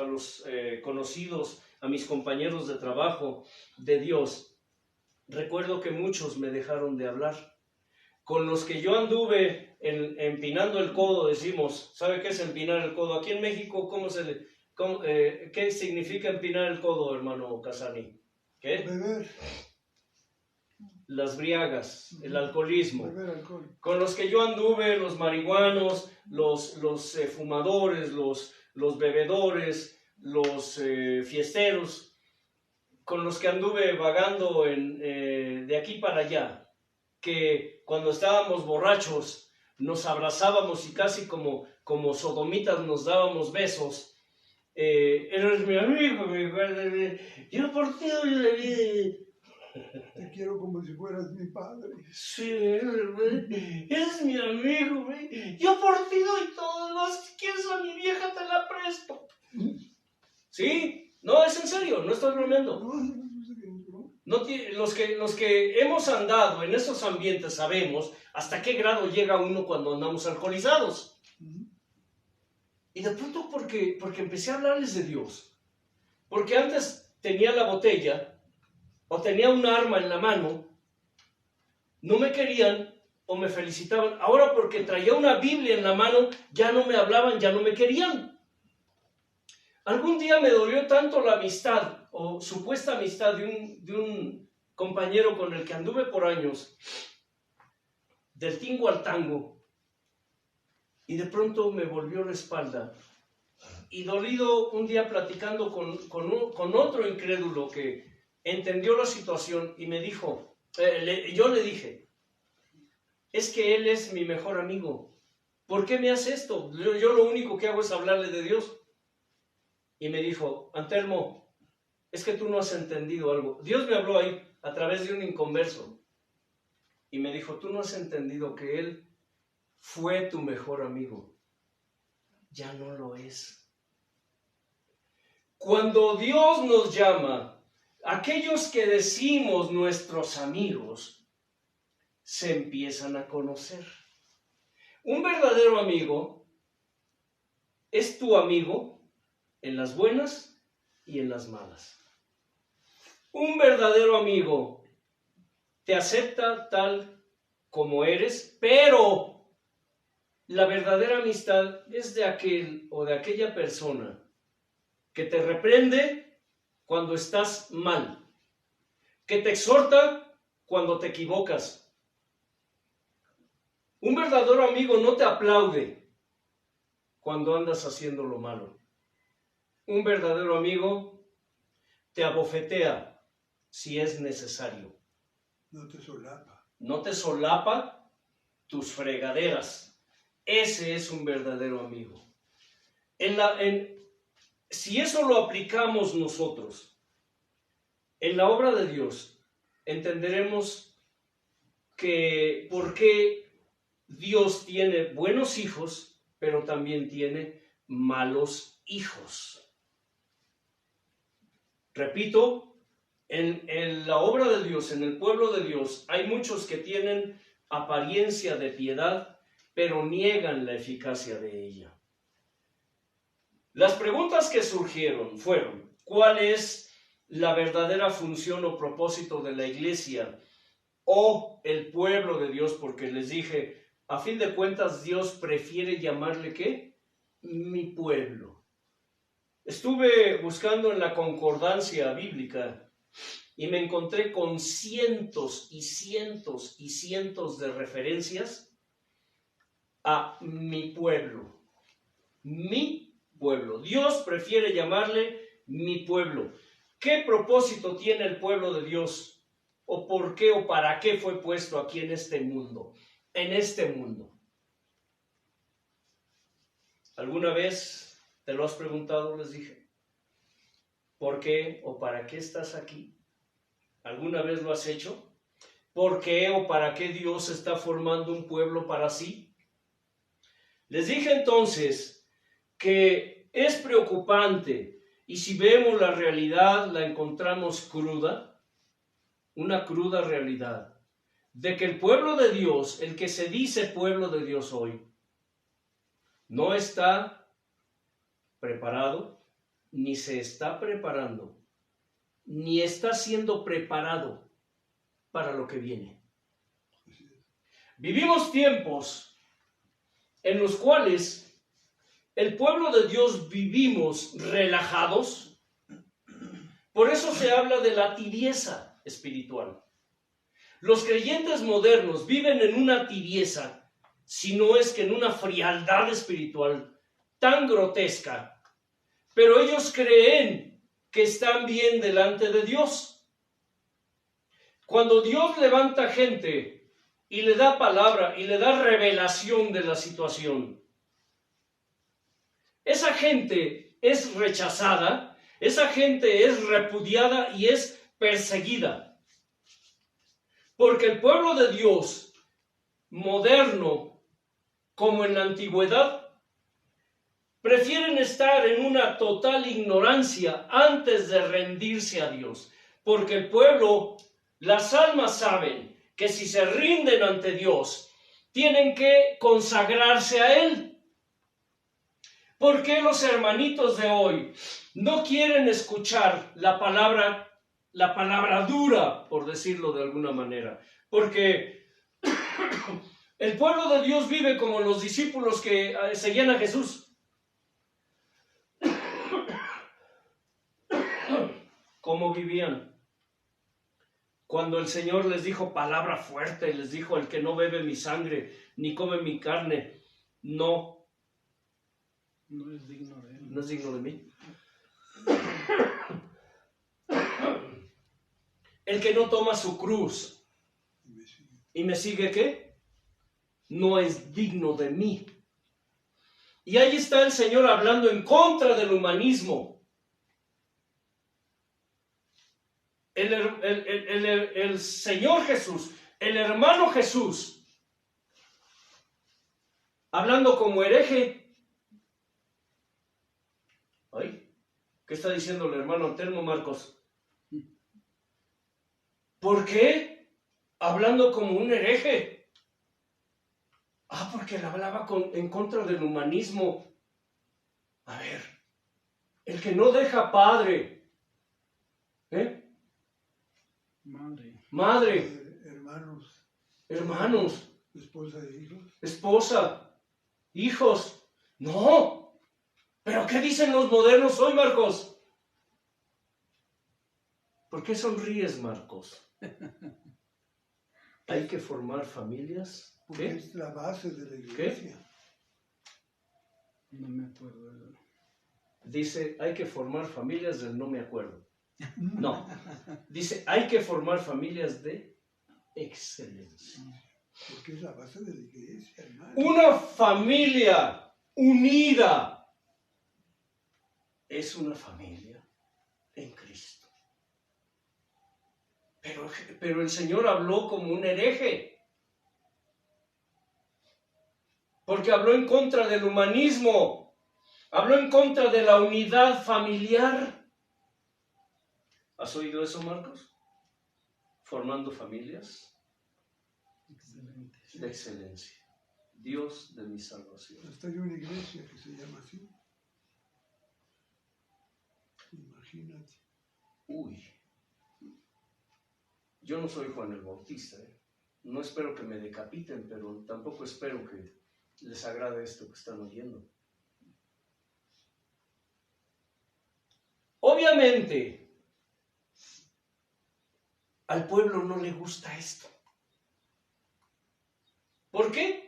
conocidos, a mis compañeros de trabajo de Dios, recuerdo que muchos me dejaron de hablar. Con los que yo anduve empinando el codo, decimos, ¿sabe qué es empinar el codo? Aquí en México, ¿qué significa empinar el codo, hermano Casani? ¿Qué? Beber. Las briagas, el alcoholismo. Beber alcohol. Con los que yo anduve, los marihuanos, los fumadores, los bebedores, los fiesteros, con los que anduve vagando de aquí para allá, que cuando estábamos borrachos nos abrazábamos y casi como sodomitas nos dábamos besos. Eres mi amigo, yo por ti doy la vida. Te quiero como si fueras mi padre. Sí, eres mi amigo, güey. Yo por ti doy todo. Si quieres a mi vieja, te la presto. ¿Sí? No, es en serio, no estoy bromeando. Los que hemos andado en esos ambientes sabemos hasta qué grado llega uno cuando andamos alcoholizados. Y de pronto porque empecé a hablarles de Dios. Porque antes tenía la botella o tenía un arma en la mano, no me querían o me felicitaban. Ahora porque traía una Biblia en la mano, ya no me hablaban, ya no me querían. Algún día me dolió tanto la amistad o supuesta amistad de un compañero con el que anduve por años, del tingo al tango, y de pronto me volvió la espalda. Y dolido, un día platicando con otro incrédulo que entendió la situación y me dijo, yo le dije, es que él es mi mejor amigo. ¿Por qué me hace esto? Yo lo único que hago es hablarle de Dios. Y me dijo, Antelmo, es que tú no has entendido algo. Dios me habló ahí a través de un inconverso. Y me dijo, tú no has entendido que él fue tu mejor amigo. Ya no lo es. Cuando Dios nos llama, aquellos que decimos nuestros amigos se empiezan a conocer. Un verdadero amigo es tu amigo en las buenas y en las malas. Un verdadero amigo te acepta tal como eres, pero la verdadera amistad es de aquel o de aquella persona que te reprende cuando estás mal, que te exhorta cuando te equivocas. Un verdadero amigo no te aplaude cuando andas haciendo lo malo. Un verdadero amigo te abofetea si es necesario. No te solapa. No te solapa tus fregaderas. Ese es un verdadero amigo. Si eso lo aplicamos nosotros en la obra de Dios, entenderemos que por qué Dios tiene buenos hijos, pero también tiene malos hijos. Repito, en la obra de Dios, en el pueblo de Dios, hay muchos que tienen apariencia de piedad, pero niegan la eficacia de ella. Las preguntas que surgieron fueron: ¿cuál es la verdadera función o propósito de la iglesia o el pueblo de Dios? Porque les dije, a fin de cuentas, Dios prefiere llamarle ¿qué? Mi pueblo. Estuve buscando en la concordancia bíblica y me encontré con cientos y cientos y cientos de referencias a mi pueblo. Mi pueblo. Dios prefiere llamarle mi pueblo. ¿Qué propósito tiene el pueblo de Dios? ¿O por qué o para qué fue puesto aquí en este mundo? En este mundo. ¿Alguna vez te lo has preguntado? Les dije. ¿Por qué o para qué estás aquí? ¿Alguna vez lo has hecho? ¿Por qué o para qué Dios está formando un pueblo para sí? Les dije entonces que es preocupante, y si vemos la realidad la encontramos cruda, una cruda realidad, de que el pueblo de Dios, el que se dice pueblo de Dios hoy, no está preparado, ni se está preparando, ni está siendo preparado para lo que viene. Vivimos tiempos en los cuales el pueblo de Dios vivimos relajados. Por eso se habla de la tibieza espiritual. Los creyentes modernos viven en una tibieza, si no es que en una frialdad espiritual tan grotesca, pero ellos creen que están bien delante de Dios. Cuando Dios levanta gente y le da palabra y le da revelación de la situación, esa gente es rechazada, esa gente es repudiada y es perseguida. Porque el pueblo de Dios, moderno como en la antigüedad, prefieren estar en una total ignorancia antes de rendirse a Dios. Porque el pueblo, las almas saben que si se rinden ante Dios, tienen que consagrarse a Él. ¿Por qué los hermanitos de hoy no quieren escuchar la palabra dura, por decirlo de alguna manera? Porque el pueblo de Dios vive como los discípulos que seguían a Jesús. ¿Cómo vivían? Cuando el Señor les dijo palabra fuerte, les dijo: el que no bebe mi sangre ni come mi carne, no es digno de él. No es digno de mí. El que no toma su cruz y me sigue, ¿qué? No es digno de mí. Y ahí está el Señor hablando en contra del humanismo. El Señor Jesús, el hermano Jesús, hablando como hereje. Ay, ¿qué está diciendo el hermano Antelmo, Marcos? ¿Por qué? Hablando como un hereje. Porque él hablaba en contra del humanismo. A ver, el que no deja padre, madre, hermanos, esposa, hijos, no. ¿Pero qué dicen los modernos hoy, Marcos? ¿Por qué sonríes, Marcos? Hay que formar familias. Porque es la base de la iglesia. ¿Qué? No me acuerdo. Dice, hay que formar familias del no me acuerdo. No. Dice, hay que formar familias de excelencia. que es la base de la iglesia, hermano. Una familia unida es una familia en Cristo. Pero el Señor habló como un hereje, porque habló en contra del humanismo, habló en contra de la unidad familiar. ¿Has oído eso, Marcos? Formando familias de excelencia. Dios de mi salvación. Hasta hay una iglesia que se llama así. Imagínate. Uy. Yo no soy Juan el Bautista, ¿eh? No espero que me decapiten, pero tampoco espero que les agrade esto que están oyendo. Obviamente, al pueblo no le gusta esto. ¿Por qué?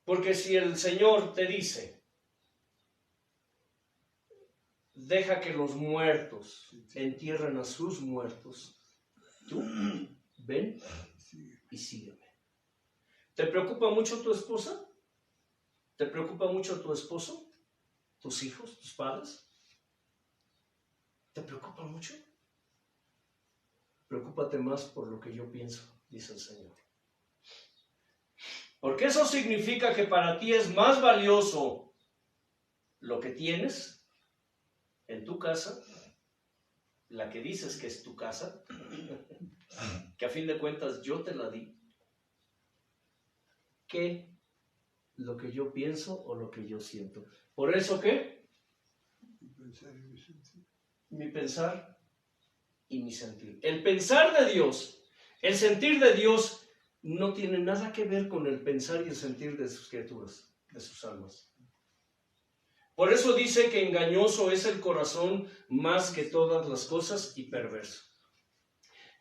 Porque si el Señor te dice, deja que los muertos entierren a sus muertos, tú ven y sígueme. ¿Te preocupa mucho tu esposa? ¿Te preocupa mucho tu esposo? ¿Tus hijos? ¿Tus padres? ¿Te preocupa mucho? Preocúpate más por lo que yo pienso, dice el Señor. Porque eso significa que para ti es más valioso lo que tienes en tu casa, la que dices que es tu casa, que a fin de cuentas yo te la di, que lo que yo pienso o lo que yo siento. ¿Por eso qué? Mi pensar y mi sentir. El pensar de Dios, el sentir de Dios no tiene nada que ver con el pensar y el sentir de sus criaturas, de sus almas. Por eso dice que engañoso es el corazón más que todas las cosas y perverso.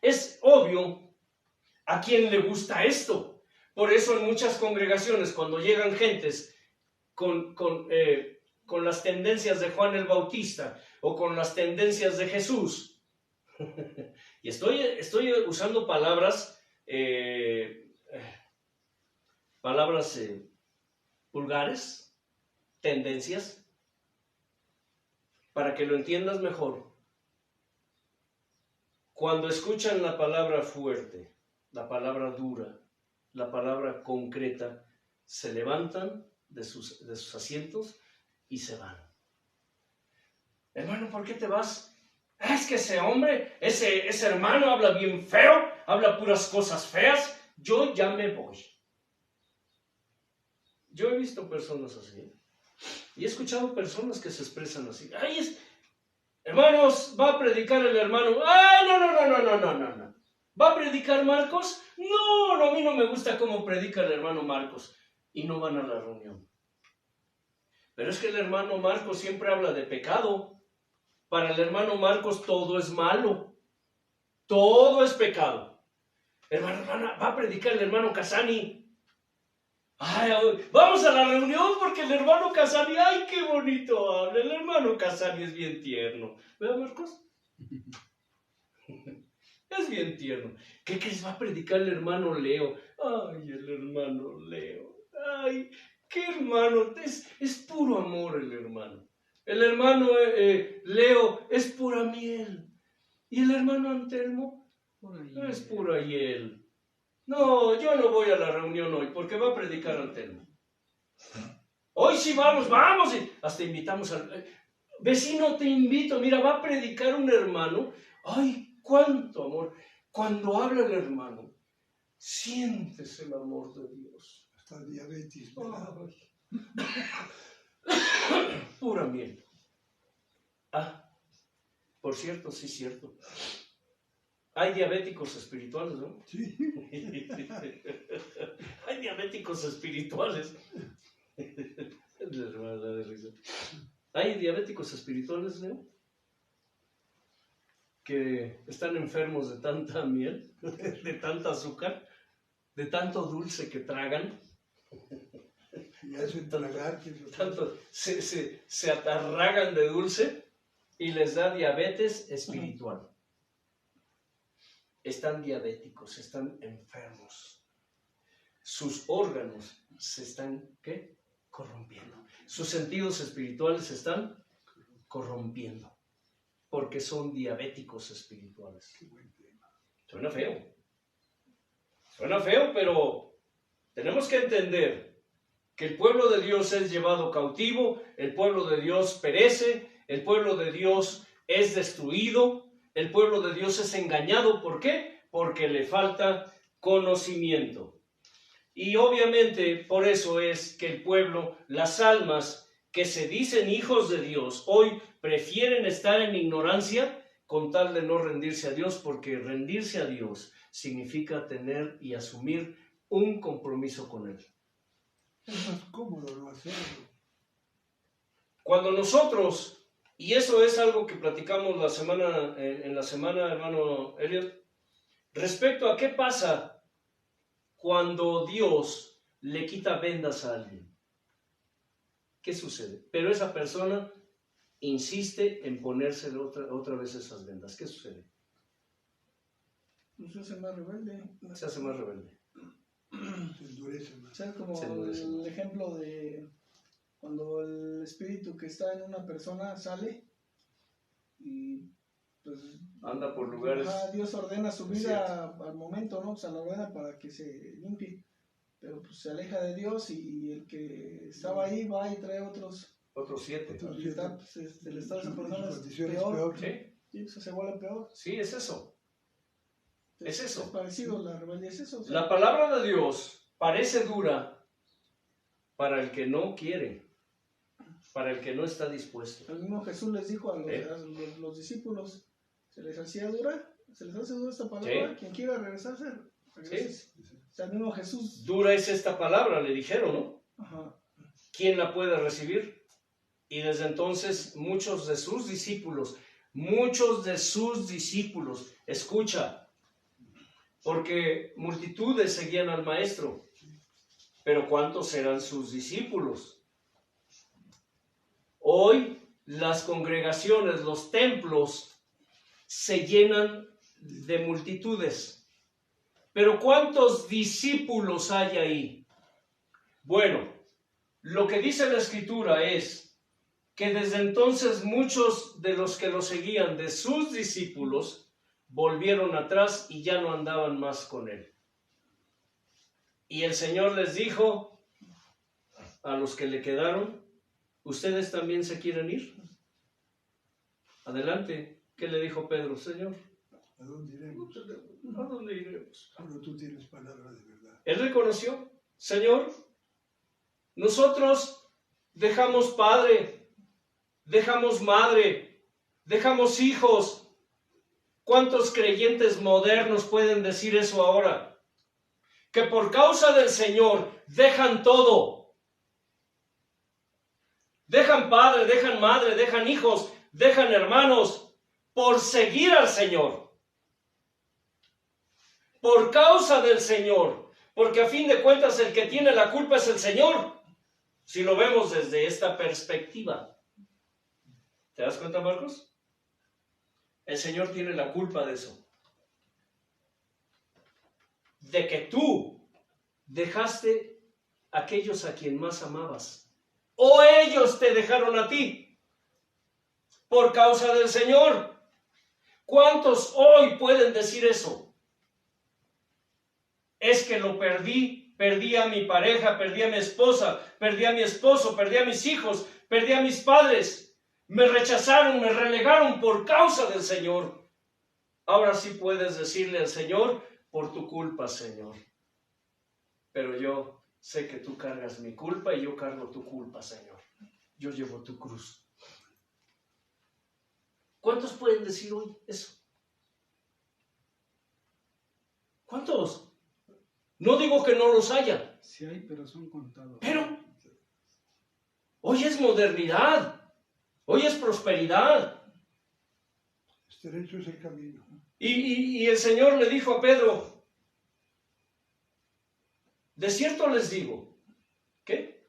Es obvio a quién le gusta esto. Por eso en muchas congregaciones, cuando llegan gentes con las tendencias de Juan el Bautista o con las tendencias de Jesús, y estoy usando palabras vulgares, tendencias, para que lo entiendas mejor. Cuando escuchan la palabra fuerte, la palabra dura, la palabra concreta, se levantan de sus asientos y se van. Hermano, ¿por qué te vas? Es que ese hombre, ese hermano habla bien feo, habla puras cosas feas, yo ya me voy. Yo he visto personas así, y he escuchado personas que se expresan así. Ay, hermanos, va a predicar el hermano. Ay, no. ¿Va a predicar Marcos? No, a mí no me gusta cómo predica el hermano Marcos. Y no van a la reunión. Pero es que el hermano Marcos siempre habla de pecado. Para el hermano Marcos todo es malo. Todo es pecado. Hermana, va a predicar el hermano Casani. Ay, vamos a la reunión porque el hermano Casani, ay, qué bonito habla. El hermano Casani es bien tierno. ¿Verdad, Marcos? Es bien tierno. ¿Qué crees? Va a predicar el hermano Leo. Ay, el hermano Leo. Ay, qué hermano. Es puro amor el hermano. El hermano Leo es pura miel. ¿Y el hermano Antelmo? Es pura hiel. No, yo no voy a la reunión hoy porque va a predicar Antelmo. Hoy sí vamos. Y hasta invitamos al... Vecino, te invito. Mira, va a predicar un hermano. Ay, cuánto amor. Cuando habla el hermano, sientes el amor de Dios. Hasta diabetes. Pura miel. Ah, por cierto, sí, cierto. Hay diabéticos espirituales, ¿no? Sí. Hay diabéticos espirituales. Hay diabéticos espirituales, ¿no? Que están enfermos de tanta miel, de tanta azúcar, de tanto dulce que tragan. Y hacen tragar. Se atarragan de dulce y les da diabetes espiritual. Están diabéticos, están enfermos. sus órganos se están, ¿qué? Corrompiendo. Sus sentidos espirituales se están corrompiendo, porque son diabéticos espirituales. Suena feo. Suena feo, pero tenemos que entender que el pueblo de Dios es llevado cautivo, el pueblo de Dios perece, el pueblo de Dios es destruido, el pueblo de Dios es engañado. ¿Por qué? Porque le falta conocimiento. Y obviamente por eso es que el pueblo, las almas que se dicen hijos de Dios, hoy prefieren estar en ignorancia con tal de no rendirse a Dios, porque rendirse a Dios significa tener y asumir un compromiso con Él. Es más cómodo no hacerlo. Cuando nosotros, y eso es algo que platicamos en la semana, hermano Elliot, respecto a qué pasa cuando Dios le quita vendas a alguien. ¿Qué sucede? Pero esa persona insiste en ponerse otra vez esas vendas. ¿Qué sucede? Se hace más rebelde. Se hace más rebelde. Se endurece más. O sea, como Se endurece el más. ejemplo de cuando el espíritu que está en una persona sale y pues Anda por lugares. Dios ordena su Es vida al momento, ¿no? O sea, la ordena para que se limpie, pero pues se aleja de Dios y el que estaba ahí va y trae otros. Otros 7. Y está, pues, el estado de esa persona es Condiciones peor. ¿Sí? Sí, pues, se vuelve peor. Sí, es eso. Es eso. Es parecido, la rebeldía es eso. O sea, La palabra de Dios parece dura para el que no quiere, para el que no está dispuesto. el mismo Jesús les dijo a los, ¿Eh? los discípulos, se les hacía dura, se les hace dura esta palabra, Sí. quien quiera regresarse, regrese. O sea, el mismo Jesús. Dura es esta palabra, le dijeron, ¿no? Ajá. ¿Quién la puede recibir? Y desde entonces muchos de sus discípulos, escucha, porque multitudes seguían al maestro, pero ¿cuántos eran sus discípulos? Hoy las congregaciones, los templos se llenan de multitudes, pero ¿cuántos discípulos hay ahí? Bueno, lo que dice la Escritura es que desde entonces muchos de los que lo seguían, de sus discípulos, volvieron atrás y ya no andaban más con él. Y el Señor les dijo a los que le quedaron, ¿ustedes también se quieren ir? Adelante. ¿Qué le dijo Pedro? Señor, ¿A dónde iremos? ¿a dónde iremos? Solo tú tienes palabra de verdad. Él reconoció, Señor, nosotros dejamos padre, dejamos madre, dejamos hijos. ¿Cuántos creyentes modernos pueden decir eso ahora? Que por causa del Señor dejan todo. Dejan padre, dejan madre, dejan hijos, dejan hermanos por seguir al Señor. Por causa del Señor. Porque a fin de cuentas el que tiene la culpa es el Señor. Si lo vemos desde esta perspectiva. ¿Te das cuenta, Marcos? El Señor tiene la culpa de eso. De que tú dejaste a aquellos a quien más amabas. O ellos te dejaron a ti. Por causa del Señor. ¿Cuántos hoy pueden decir eso? Es que lo perdí. Perdí a mi pareja, perdí a mi esposa, perdí a mi esposo, perdí a mis hijos, perdí a mis padres. Me rechazaron, me relegaron por causa del Señor. Ahora sí puedes decirle al Señor, por tu culpa, Señor. Pero yo sé que tú cargas mi culpa y yo cargo tu culpa, Señor. Yo llevo tu cruz. ¿Cuántos pueden decir hoy eso? ¿Cuántos? No digo que no los haya. Sí hay, pero son contados. Pero hoy es modernidad. Hoy es prosperidad. Estrecho es el camino. Y el Señor le dijo a Pedro, de cierto les digo, ¿qué?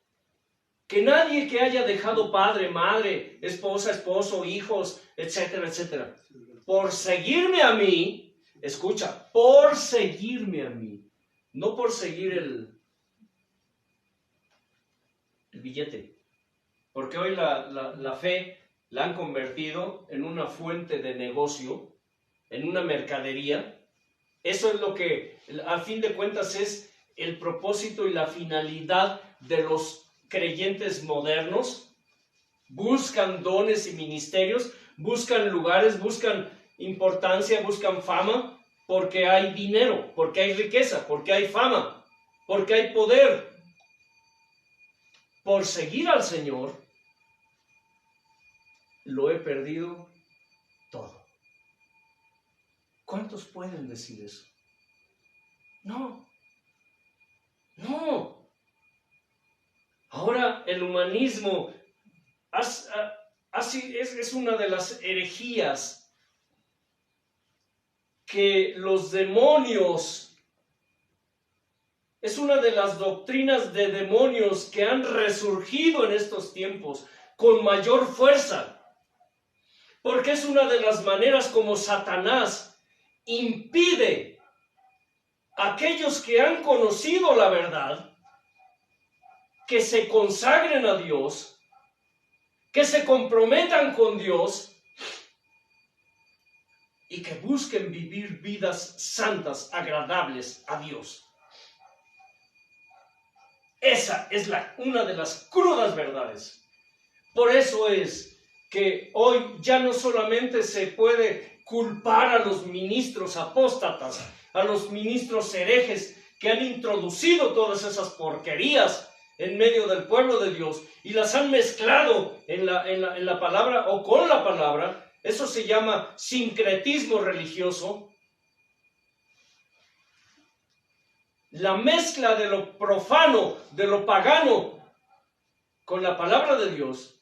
Que nadie que haya dejado padre, madre, esposa, esposo, hijos, etcétera, etcétera, por seguirme a mí, escucha, por seguirme a mí, no por seguir billete. Porque hoy la fe la han convertido en una fuente de negocio, en una mercadería. Eso es lo que, a fin de cuentas, es el propósito y la finalidad de los creyentes modernos. Buscan dones y ministerios, buscan lugares, buscan importancia, buscan fama, porque hay dinero, porque hay riqueza, porque hay fama, porque hay poder. Por seguir al Señor, lo he perdido todo. ¿Cuántos pueden decir eso? No. Ahora el humanismo es una de las herejías que los demonios, es una de las doctrinas de demonios que han resurgido en estos tiempos con mayor fuerza, porque es una de las maneras como Satanás impide a aquellos que han conocido la verdad que se consagren a Dios, que se comprometan con Dios y que busquen vivir vidas santas, agradables a Dios. Esa es una de las crudas verdades. Por eso es que hoy ya no solamente se puede culpar a los ministros apóstatas, a los ministros herejes que han introducido todas esas porquerías en medio del pueblo de Dios y las han mezclado en la palabra o con la palabra. Eso se llama sincretismo religioso. La mezcla de lo profano, de lo pagano, con la palabra de Dios.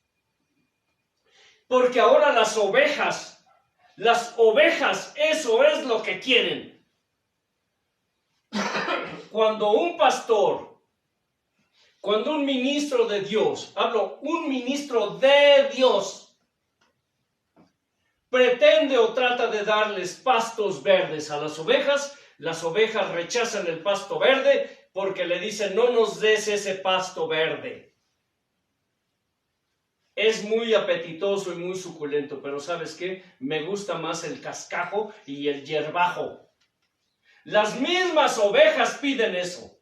Porque ahora las ovejas, eso es lo que quieren. Cuando un pastor, cuando un ministro de Dios, un ministro de Dios, pretende o trata de darles pastos verdes a las ovejas rechazan el pasto verde porque le dicen, no nos des ese pasto verde. Es muy apetitoso y muy suculento, pero ¿sabes qué? Me gusta más el cascajo y el hierbajo. Las mismas ovejas piden eso.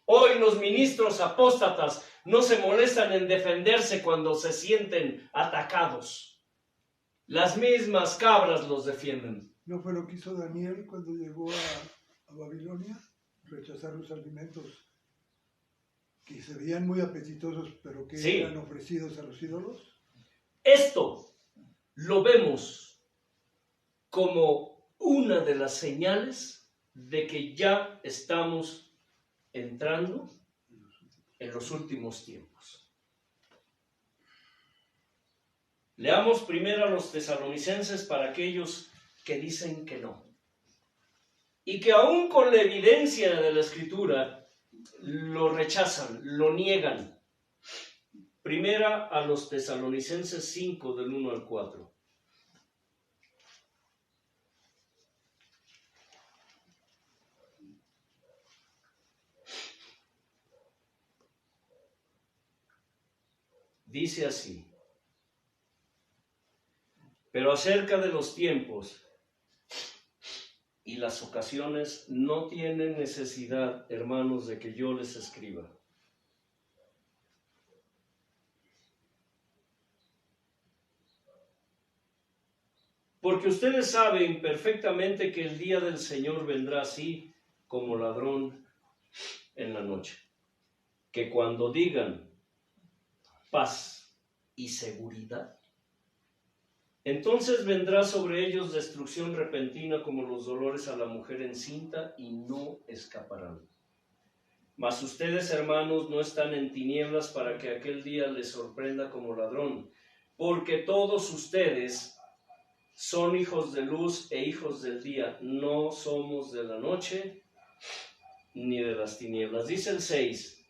Hoy los ministros apóstatas no se molestan en defenderse cuando se sienten atacados. Las mismas cabras los defienden. ¿No fue lo que hizo Daniel cuando llegó a Babilonia? Rechazar los alimentos que se veían muy apetitosos, pero que sí, eran ofrecidos a los ídolos. Esto lo vemos como una de las señales de que ya estamos entrando en los últimos tiempos. Leamos primero a los tesalonicenses para aquellos que dicen que no. Y que aún con la evidencia de la Escritura lo rechazan, lo niegan. Primera a los tesalonicenses 5, del 1 al 4. Dice así: pero acerca de los tiempos y las ocasiones no tienen necesidad, hermanos, de que yo les escriba. Porque ustedes saben perfectamente que el día del Señor vendrá así como ladrón en la noche. Que cuando digan paz y seguridad, entonces vendrá sobre ellos destrucción repentina como los dolores a la mujer encinta y no escaparán. Mas ustedes, hermanos, no están en tinieblas para que aquel día les sorprenda como ladrón, porque todos ustedes son hijos de luz e hijos del día, no somos de la noche ni de las tinieblas. Dice el 6,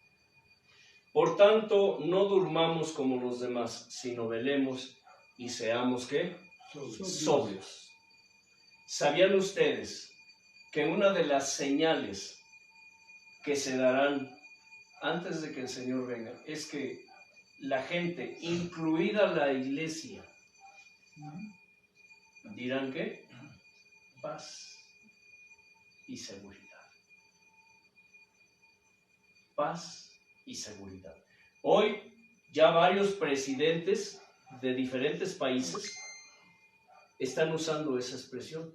por tanto, no durmamos como los demás, sino velemos y seamos, ¿qué? Sobrios. ¿Sabían ustedes que una de las señales que se darán antes de que el Señor venga, es que la gente, incluida la iglesia, dirán que paz y seguridad. Paz y seguridad. Hoy ya varios presidentes de diferentes países están usando esa expresión.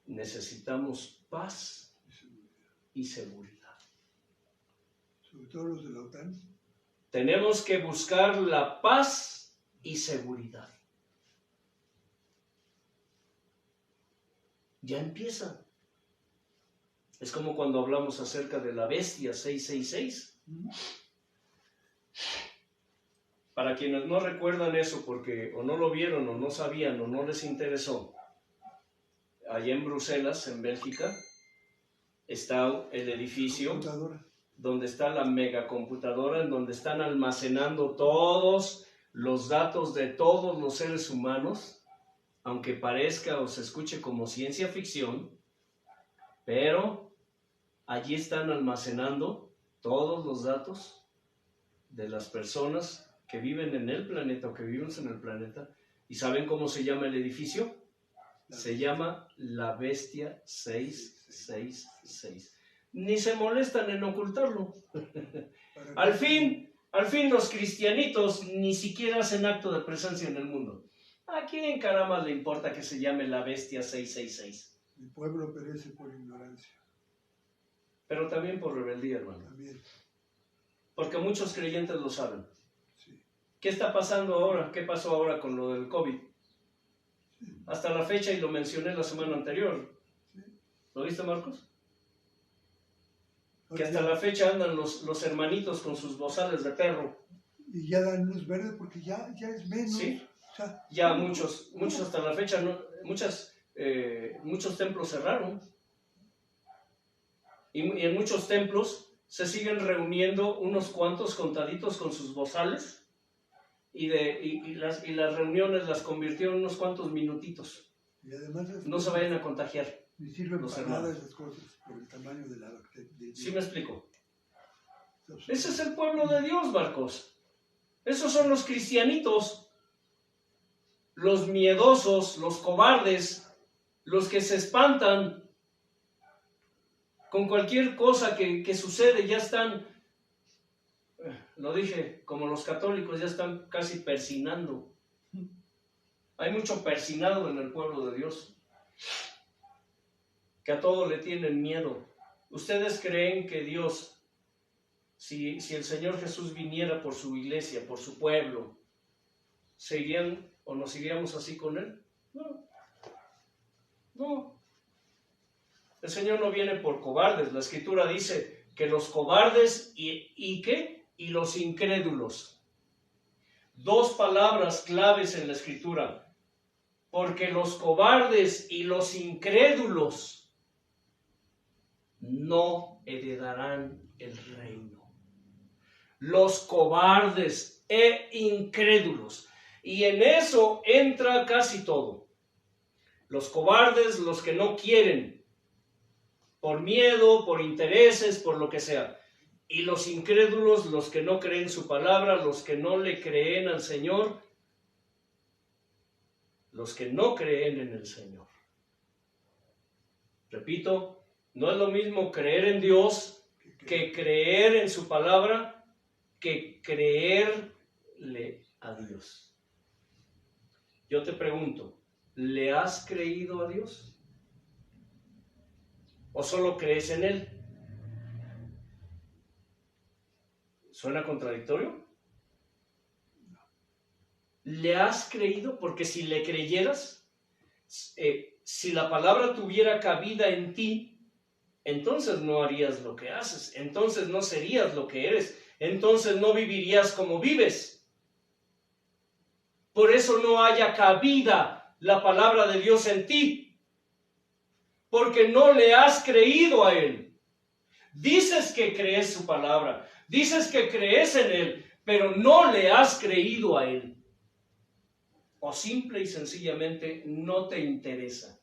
Necesitamos paz y seguridad. Sobre todo los de la OTAN. Tenemos que buscar la paz y seguridad. Ya empieza. Es como cuando hablamos acerca de la bestia 666. Para quienes no recuerdan eso porque o no lo vieron o no sabían o no les interesó, allá en Bruselas, en Bélgica, está el edificio donde está la megacomputadora, en donde están almacenando todos los datos de todos los seres humanos, aunque parezca o se escuche como ciencia ficción, pero allí están almacenando todos los datos de las personas que viven en el planeta o que vivimos en el planeta. ¿Y saben cómo se llama el edificio? Se llama la Bestia 666. Ni se molestan en ocultarlo. Al fin los cristianitos ni siquiera hacen acto de presencia en el mundo. ¿A quién caramba le importa que se llame la Bestia 666? El pueblo perece por ignorancia. Pero también por rebeldía, hermano. También. Porque muchos creyentes lo saben. Sí. ¿Qué está pasando ahora? ¿Qué pasó ahora con lo del COVID? Hasta la fecha, y lo mencioné la semana anterior. Sí. ¿Lo viste, Marcos? Que Ahora hasta la fecha andan los hermanitos con sus bozales de perro. Y ya dan luz verde porque ya es menos. Sí. O sea, Ya muchos hasta la fecha, muchos templos cerraron. Y en muchos templos se siguen reuniendo unos cuantos contaditos con sus bozales. Y las reuniones las convirtieron en unos cuantos minutitos. y además No se vayan a contagiar. ni sirven los para nada hermanos. esas cosas por el tamaño de la bacteria. ¿Sí me explico? Es Ese es el pueblo de Dios, Marcos. Esos son los cristianitos. Los miedosos, los cobardes, los que se espantan con cualquier cosa que sucede, ya están, lo dije, como los católicos ya están casi persinando. Hay mucho persinado en el pueblo de Dios, que a todo le tienen miedo. ¿Ustedes creen que Dios, si el Señor Jesús viniera por su iglesia, por su pueblo, se irían o nos iríamos así con Él? No. El Señor no viene por cobardes. La Escritura dice que los cobardes y los incrédulos. Dos palabras claves en la Escritura. Porque los cobardes y los incrédulos no heredarán el reino. Los cobardes e incrédulos. Y en eso entra casi todo. Los cobardes, los que no quieren, por miedo, por intereses, por lo que sea. Y los incrédulos, los que no creen su palabra, los que no le creen al Señor, los que no creen en el Señor. Repito, no es lo mismo creer en Dios que creer en su palabra, que creerle a Dios. Yo te pregunto, ¿le has creído a Dios? ¿O solo crees en Él? ¿Suena contradictorio? ¿Le has creído? Porque si le creyeras, si la palabra tuviera cabida en ti, entonces no harías lo que haces, entonces no serías lo que eres, entonces no vivirías como vives. Por eso no haya cabida la palabra de Dios en ti, porque no le has creído a Él. Dices que crees su palabra, dices que crees en Él, pero no le has creído a Él. O simple y sencillamente no te interesa.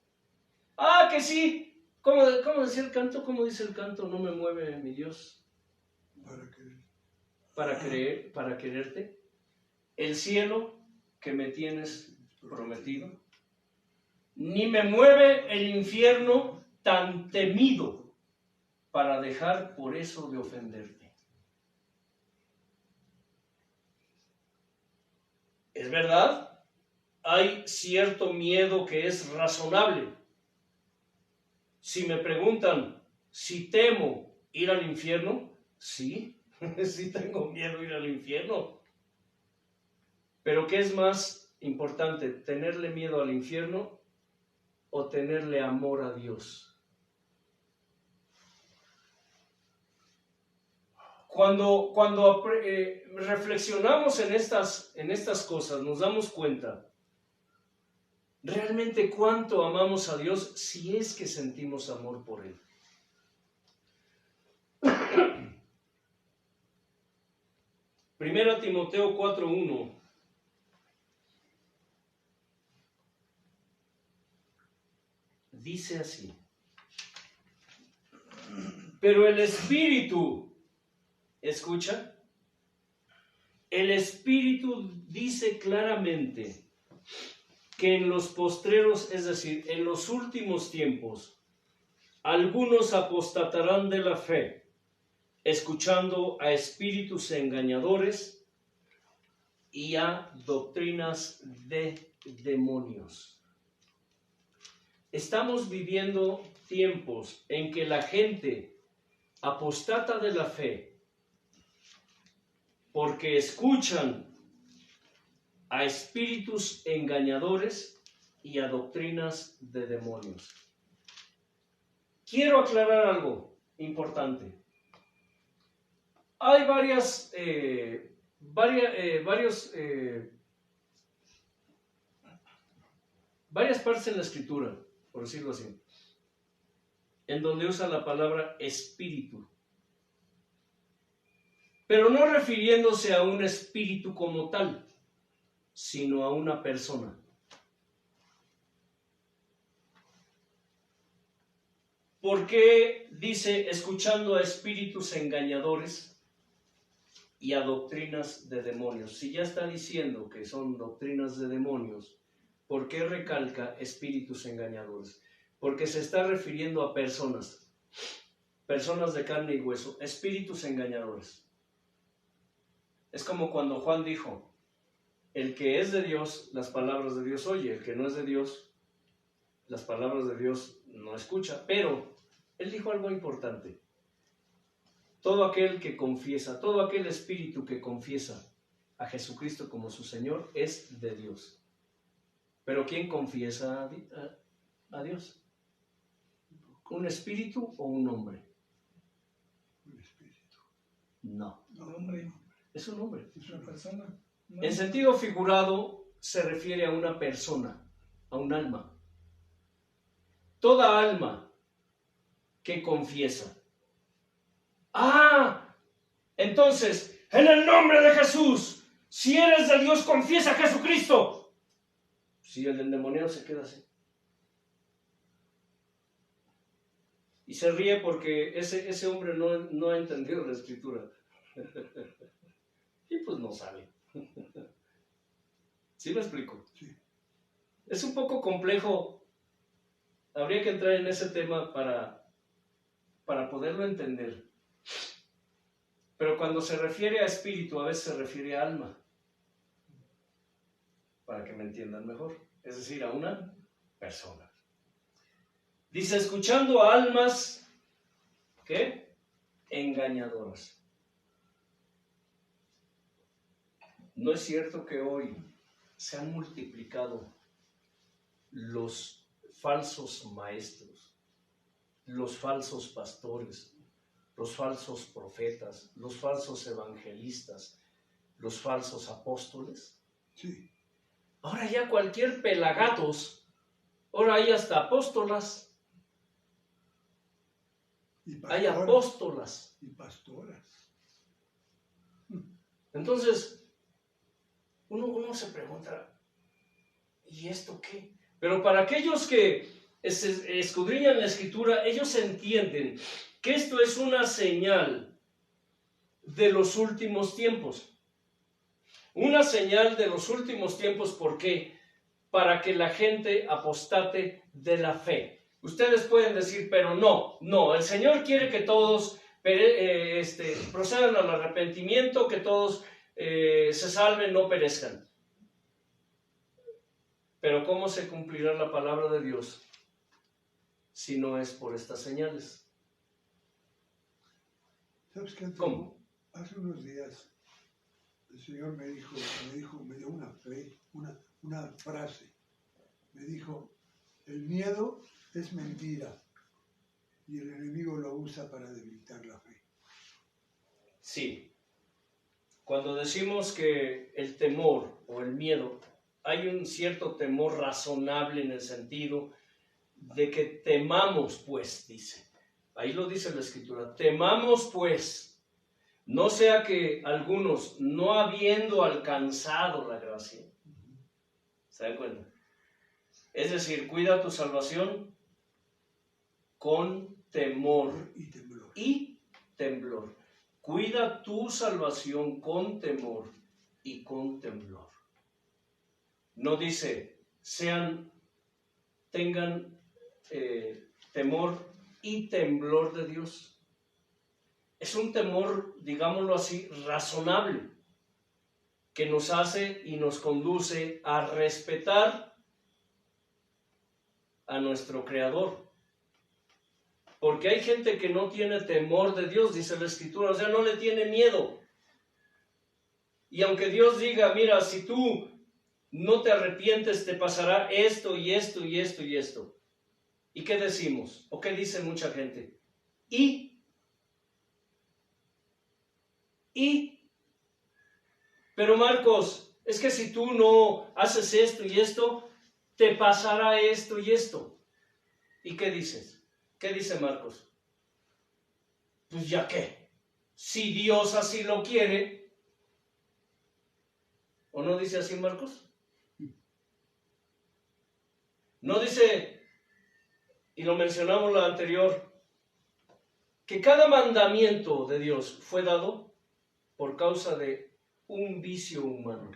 Ah, que sí, ¿Cómo decía el canto? ¿Cómo dice el canto? No me mueve mi Dios para quererte. El cielo que me tienes prometido. Ni me mueve el infierno tan temido para dejar por eso de ofenderte. Es verdad, hay cierto miedo que es razonable. Si me preguntan si temo ir al infierno, sí, sí tengo miedo de ir al infierno. Pero ¿qué es más importante, tenerle miedo al infierno o tenerle amor a Dios? Cuando reflexionamos en estas cosas, nos damos cuenta realmente cuánto amamos a Dios si es que sentimos amor por Él. Primera Timoteo 4:1 dice así: pero el Espíritu, escucha, el Espíritu dice claramente que en los postreros, es decir, en los últimos tiempos, algunos apostatarán de la fe, escuchando a espíritus engañadores y a doctrinas de demonios. Estamos viviendo tiempos en que la gente apostata de la fe porque escuchan a espíritus engañadores y a doctrinas de demonios. Quiero aclarar algo importante. Hay varias partes en la Escritura, por decirlo así, en donde usa la palabra espíritu, pero no refiriéndose a un espíritu como tal, sino a una persona. ¿Por qué dice escuchando a espíritus engañadores y a doctrinas de demonios? Si ya está diciendo que son doctrinas de demonios, ¿por qué recalca espíritus engañadores? Porque se está refiriendo a personas de carne y hueso, espíritus engañadores. Es como cuando Juan dijo: el que es de Dios, las palabras de Dios oye; el que no es de Dios, las palabras de Dios no escucha. Pero él dijo algo importante: todo aquel que confiesa, todo aquel espíritu que confiesa a Jesucristo como su Señor es de Dios. Pero ¿quién confiesa a Dios? ¿Un espíritu o un hombre? Un espíritu. No. Un hombre, Es un hombre. es una persona. No. En sentido figurado se refiere a una persona, a un alma. Toda alma que confiesa. Entonces, en el nombre de Jesús, si eres de Dios, confiesa a Jesucristo. Si el endemoniado se queda así. Y se ríe porque ese hombre no ha entendido la Escritura. Y pues no sabe. ¿Sí me explico? Sí. Es un poco complejo. Habría que entrar en ese tema para poderlo entender. Pero cuando se refiere a espíritu, a veces se refiere a alma. Para que me entiendan mejor. Es decir, a una persona. Dice, escuchando a almas, ¿qué? Engañadoras. ¿No es cierto que hoy se han multiplicado los falsos maestros, los falsos pastores, los falsos profetas, los falsos evangelistas, los falsos apóstoles? Sí. Ahora ya cualquier pelagatos, ahora hay hasta apóstolas, hay apóstolas. Y pastoras. Entonces, uno se pregunta, ¿y esto qué? Pero para aquellos que escudriñan la Escritura, ellos entienden que esto es una señal de los últimos tiempos. Una señal de los últimos tiempos, ¿por qué? Para que la gente apostate de la fe. Ustedes pueden decir, pero no, el Señor quiere que todos procedan al arrepentimiento, que todos se salven, no perezcan. Pero ¿cómo se cumplirá la palabra de Dios si no es por estas señales? ¿Sabes qué? ¿Cómo? Hace unos días el Señor me dio una fe, una frase. Me dijo, el miedo es mentira y el enemigo lo usa para debilitar la fe. Sí. Cuando decimos que el temor o el miedo, hay un cierto temor razonable en el sentido de que temamos, pues, dice. Ahí lo dice la Escritura. Temamos, pues, no sea que algunos, no habiendo alcanzado la gracia, ¿se dan cuenta? Es decir, cuida tu salvación con temor y temblor. Cuida tu salvación con temor y con temblor. No dice, tengan temor y temblor de Dios. Es un temor, digámoslo así, razonable, que nos hace y nos conduce a respetar a nuestro Creador. Porque hay gente que no tiene temor de Dios, dice la Escritura, o sea, no le tiene miedo. Y aunque Dios diga, mira, si tú no te arrepientes, te pasará esto y esto y esto y esto. ¿Y qué decimos? ¿O qué dice mucha gente? Pero Marcos, es que si tú no haces esto y esto, te pasará esto y esto. ¿Y qué dices? ¿Qué dice Marcos? Pues ya qué, si Dios así lo quiere. ¿O no dice así Marcos? No dice, y lo mencionamos la anterior, que cada mandamiento de Dios fue dado por causa de un vicio humano.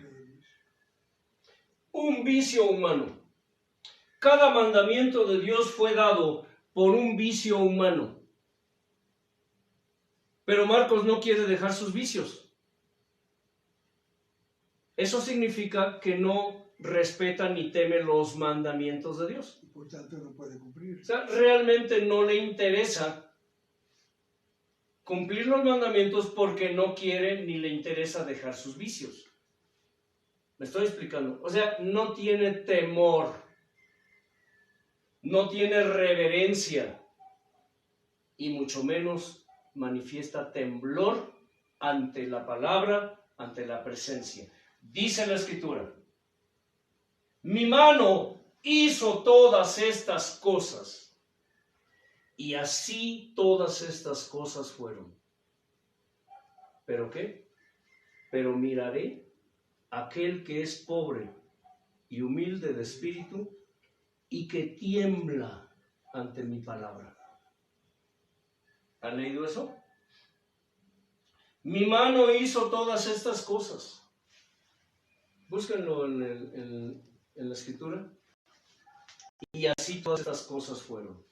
Un vicio humano. Cada mandamiento de Dios fue dado por un vicio humano. Pero Marcos no quiere dejar sus vicios. Eso significa que no respeta ni teme los mandamientos de Dios. Y por tanto no puede cumplir. O sea, realmente no le interesa cumplir los mandamientos porque no quiere ni le interesa dejar sus vicios. ¿Me estoy explicando? O sea, no tiene temor, no tiene reverencia y mucho menos manifiesta temblor ante la palabra, ante la presencia. Dice la Escritura, mi mano hizo todas estas cosas y así todas estas cosas fueron. ¿Pero qué? Pero miraré a aquel que es pobre y humilde de espíritu y que tiembla ante mi palabra. ¿Han leído eso? Mi mano hizo todas estas cosas. Búsquenlo en la Escritura. Y así todas estas cosas fueron.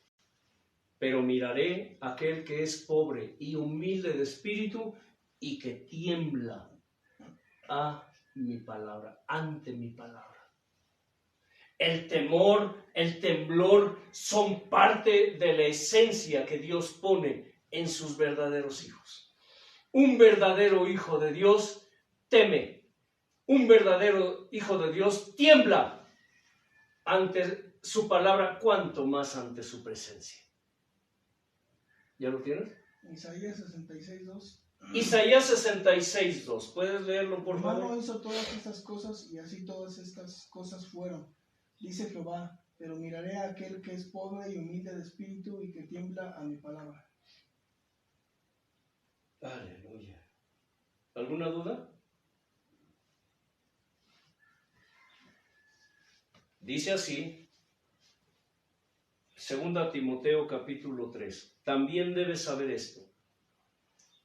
Pero miraré a aquel que es pobre y humilde de espíritu y que tiembla a mi palabra, ante mi palabra. El temor, el temblor son parte de la esencia que Dios pone en sus verdaderos hijos. Un verdadero hijo de Dios teme. Un verdadero hijo de Dios tiembla ante su palabra, cuanto más ante su presencia. ¿Ya lo tienes? Isaías 66:2. Isaías 66:2. ¿Puedes leerlo, por Mi favor? mano hizo todas estas cosas y así todas estas cosas fueron. Dice Jehová, pero miraré a aquel que es pobre y humilde de espíritu y que tiembla a mi palabra. Aleluya. ¿Alguna duda? Dice así, Segunda Timoteo capítulo 3. También debes saber esto,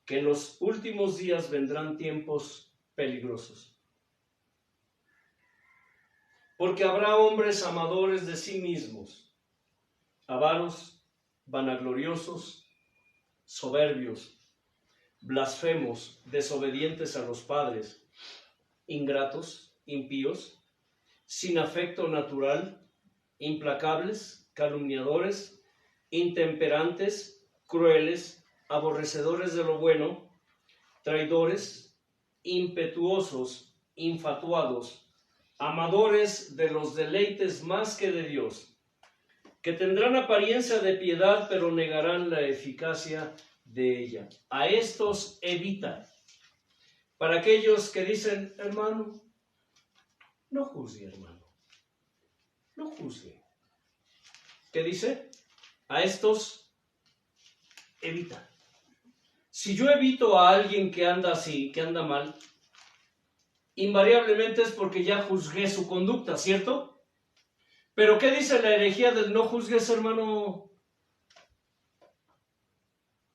que en los últimos días vendrán tiempos peligrosos. Porque habrá hombres amadores de sí mismos, avaros, vanagloriosos, soberbios, blasfemos, desobedientes a los padres, ingratos, impíos, sin afecto natural, implacables, calumniadores, intemperantes, crueles, aborrecedores de lo bueno, traidores, impetuosos, infatuados, amadores de los deleites más que de Dios, que tendrán apariencia de piedad, pero negarán la eficacia de ella. A estos evita. Para aquellos que dicen, hermano, no juzgue, hermano, no juzgue. ¿Qué dice? A estos evita. Si yo evito a alguien que anda así, que anda mal, invariablemente es porque ya juzgué su conducta, ¿cierto? Pero ¿qué dice la herejía del no juzgues, hermano?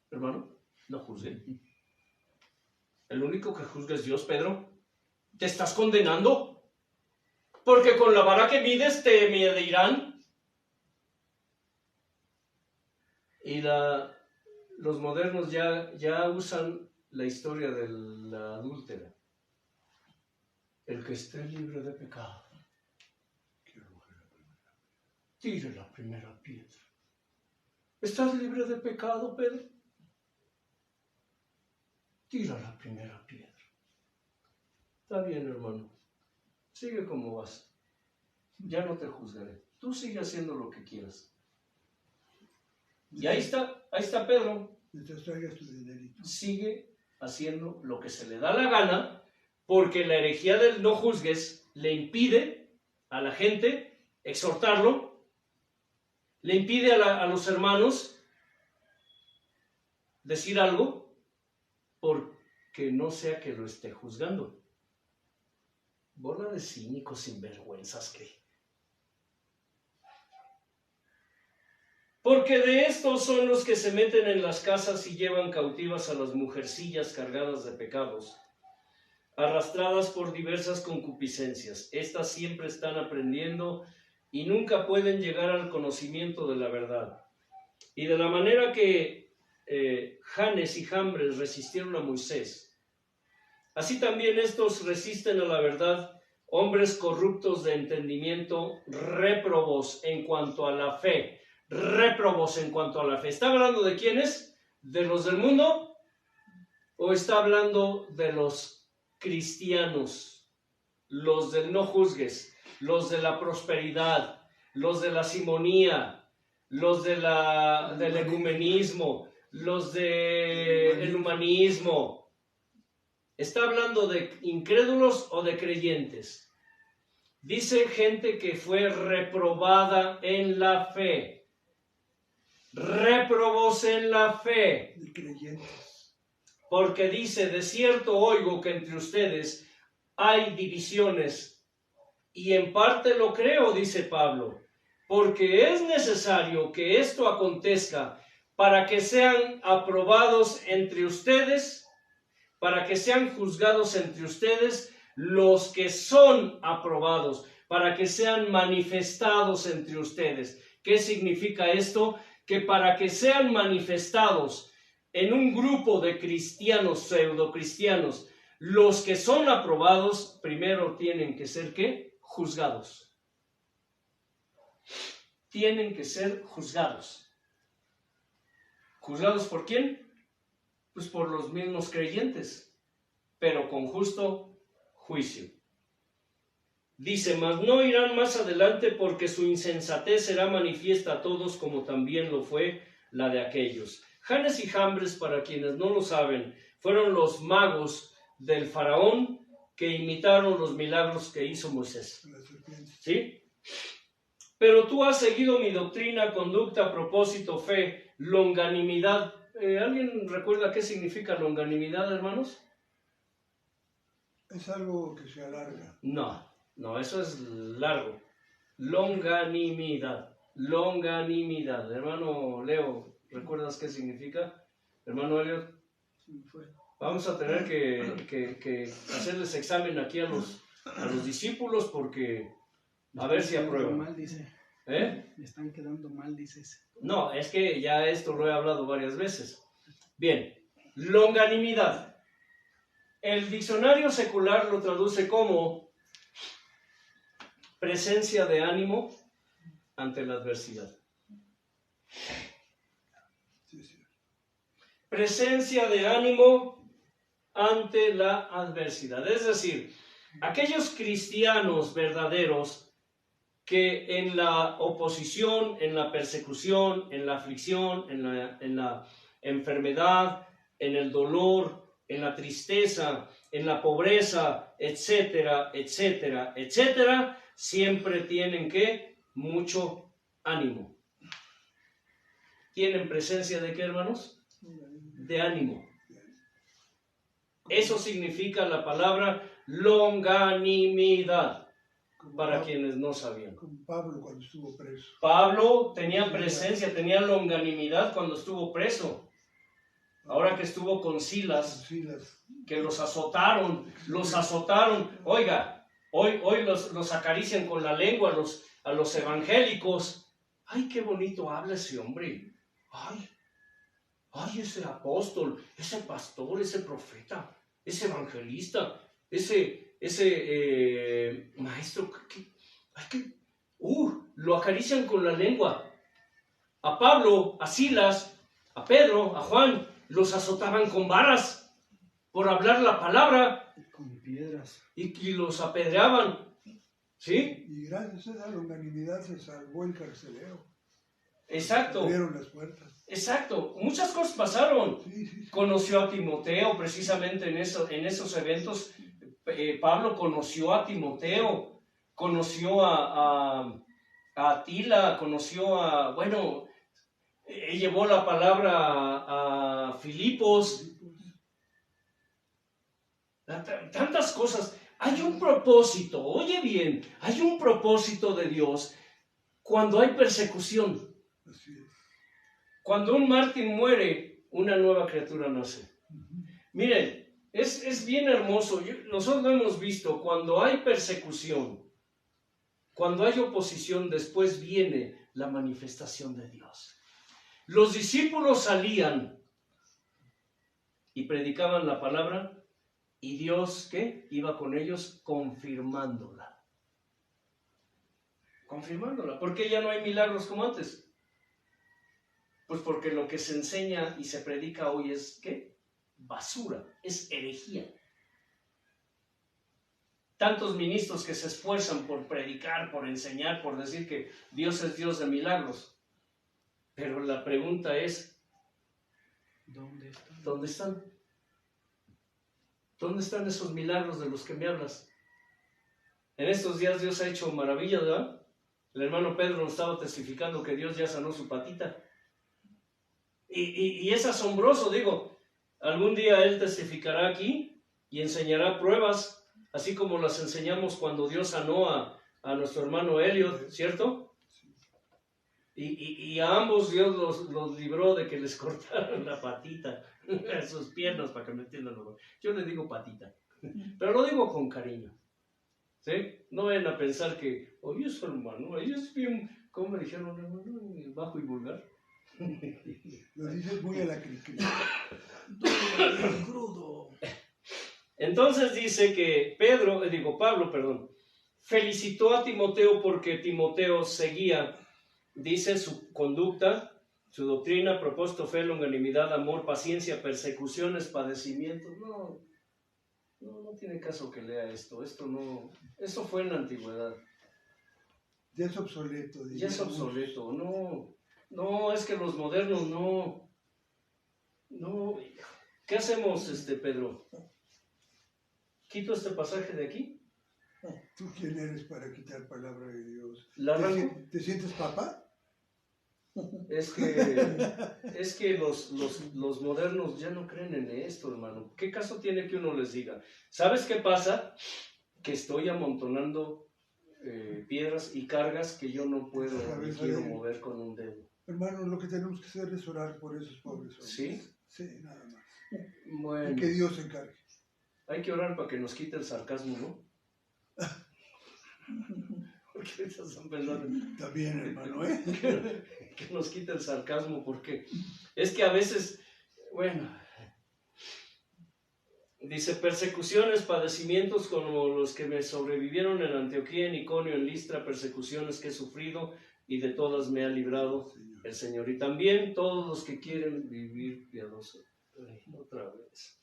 Hermano, no juzgue. El único que juzga es Dios, Pedro. ¿Te estás condenando? Porque con la vara que mides te medirán. Y los modernos ya usan la historia de la adúltera. El que esté libre de pecado, tire la primera piedra. ¿Estás libre de pecado, Pedro? Tira la primera piedra. Está bien, hermano. Sigue como vas. Ya no te juzgaré. Tú sigue haciendo lo que quieras. Y ahí está Pedro. Mientras traigas tu dinerito. Sigue haciendo lo que se le da la gana, porque la herejía del no juzgues le impide a la gente exhortarlo, le impide a los hermanos decir algo, porque no sea que lo esté juzgando. Bola de cínicos sinvergüenzas que. Porque de estos son los que se meten en las casas y llevan cautivas a las mujercillas cargadas de pecados, arrastradas por diversas concupiscencias. Estas siempre están aprendiendo y nunca pueden llegar al conocimiento de la verdad. Y de la manera que Janes y Jambres resistieron a Moisés, así también estos resisten a la verdad, hombres corruptos de entendimiento, réprobos en cuanto a la fe. Réprobos en cuanto a la fe. ¿Está hablando de quiénes? ¿De los del mundo? ¿O está hablando de los cristianos? Los del no juzgues, los de la prosperidad, los de la simonía, los del ecumenismo, los del humanismo. ¿Está hablando de incrédulos o de creyentes? Dice gente que fue reprobada en la fe. Réprobos en la fe. De creyentes. Porque dice, de cierto oigo que entre ustedes hay divisiones, y en parte lo creo, dice Pablo, porque es necesario que esto acontezca para que sean aprobados entre ustedes, para que sean juzgados entre ustedes los que son aprobados, para que sean manifestados entre ustedes. ¿Qué significa esto? Que para que sean manifestados en un grupo de cristianos, pseudocristianos, los que son aprobados, primero tienen que ser, ¿qué? Juzgados. Tienen que ser juzgados. ¿Juzgados por quién? Pues por los mismos creyentes, pero con justo juicio. Dice, mas no irán más adelante porque su insensatez será manifiesta a todos como también lo fue la de aquellos. Janes y Jambres, para quienes no lo saben, fueron los magos del faraón que imitaron los milagros que hizo Moisés. ¿Sí? Pero tú has seguido mi doctrina, conducta, propósito, fe, longanimidad. ¿Alguien recuerda qué significa longanimidad, hermanos? Es algo que se alarga. No, eso es largo. Longanimidad. Longanimidad. Hermano Leo, ¿recuerdas qué significa? Hermano Elliot, vamos a tener que hacerles examen aquí a los discípulos porque a ver si aprueban. Mal, dice. ¿Eh? Me están quedando mal, dices. No, es que ya esto lo he hablado varias veces. Bien, longanimidad. El diccionario secular lo traduce como presencia de ánimo ante la adversidad. Presencia de ánimo ante la adversidad. Es decir, aquellos cristianos verdaderos que en la oposición, en la persecución, en la aflicción, en la enfermedad, en el dolor, en la tristeza, en la pobreza, etcétera, etcétera, etcétera, siempre tienen que mucho ánimo. ¿Tienen presencia de qué, hermanos? De ánimo. Eso significa la palabra longanimidad. Para quienes no sabían. Como Pablo cuando estuvo preso. Pablo tenía presencia, tenía longanimidad cuando estuvo preso. Ahora que estuvo con Silas, que los azotaron. Oiga, hoy los acarician con la lengua a los evangélicos. Ay, qué bonito habla ese hombre. Ay, ese apóstol, ese pastor, ese profeta, ese evangelista, ese maestro, lo acarician con la lengua. A Pablo, a Silas, a Pedro, a Juan, los azotaban con varas por hablar la palabra. Con piedras. Y los apedreaban. ¿Sí? Y gracias a esa longanimidad se salvó el carcelero. Exacto. Abrieron las puertas. Exacto. Muchas cosas pasaron. Sí. Conoció a Timoteo precisamente en esos eventos. Pablo conoció a Timoteo, conoció a Atila, llevó la palabra a Filipos. Tantas cosas. Hay un propósito, oye bien, hay un propósito de Dios cuando hay persecución. Así es. Cuando un mártir muere, una nueva criatura nace. Miren, es bien hermoso. Nosotros lo hemos visto. Cuando hay persecución, cuando hay oposición, después viene la manifestación de Dios. Los discípulos salían y predicaban la palabra y Dios, ¿qué? Iba con ellos confirmándola. ¿Por qué ya no hay milagros como antes? Pues porque lo que se enseña y se predica hoy es, ¿qué? Basura, es herejía. Tantos ministros que se esfuerzan por predicar, por enseñar, por decir que Dios es Dios de milagros. Pero la pregunta es, ¿dónde están? ¿Dónde están esos milagros de los que me hablas? En estos días Dios ha hecho maravillas, ¿verdad? El hermano Pedro nos estaba testificando que Dios ya sanó su patita. Y es asombroso, digo. Algún día Él testificará aquí y enseñará pruebas, así como las enseñamos cuando Dios sanó a nuestro hermano Elliot, ¿cierto? Y a ambos Dios los libró de que les cortaran la patita, sus piernas, para que me entiendan. Yo le digo patita, pero lo digo con cariño, ¿sí? No vayan a pensar que, oye, su hermano, ella es bien, ¿cómo me dijeron, hermano? Bajo y vulgar. Lo dices muy a la cri-cri. Crudo. Entonces dice que Pablo, felicitó a Timoteo porque Timoteo seguía, dice, su conducta, su doctrina, propósito, fe, longanimidad, amor, paciencia, persecuciones, padecimientos. No tiene caso que lea esto. Esto fue en la antigüedad. Ya es obsoleto. Ya es obsoleto. No, es que los modernos no. ¿Qué hacemos, Pedro? ¿Quito este pasaje de aquí? ¿Tú quién eres para quitar palabra de Dios? ¿Te sientes papa? Es que los modernos ya no creen en esto, hermano. ¿Qué caso tiene que uno les diga? ¿Sabes qué pasa? Que estoy amontonando piedras y cargas que yo no puedo ni Cabeza quiero de- mover con un dedo. Hermano, lo que tenemos que hacer es orar por esos pobres hombres. ¿Sí? Sí, nada más. Bueno, Y que Dios se encargue. hay que orar para que nos quite el sarcasmo, ¿no? Porque ahorita están pensando También, hermano, ¿eh? que nos quite el sarcasmo, porque es que a veces, bueno, dice, persecuciones, padecimientos como los que me sobrevivieron en Antioquía, en Iconio, en Listra, persecuciones que he sufrido y de todas me ha librado Señor. el Señor. Y también todos los que quieren vivir piadoso. Ay, otra vez.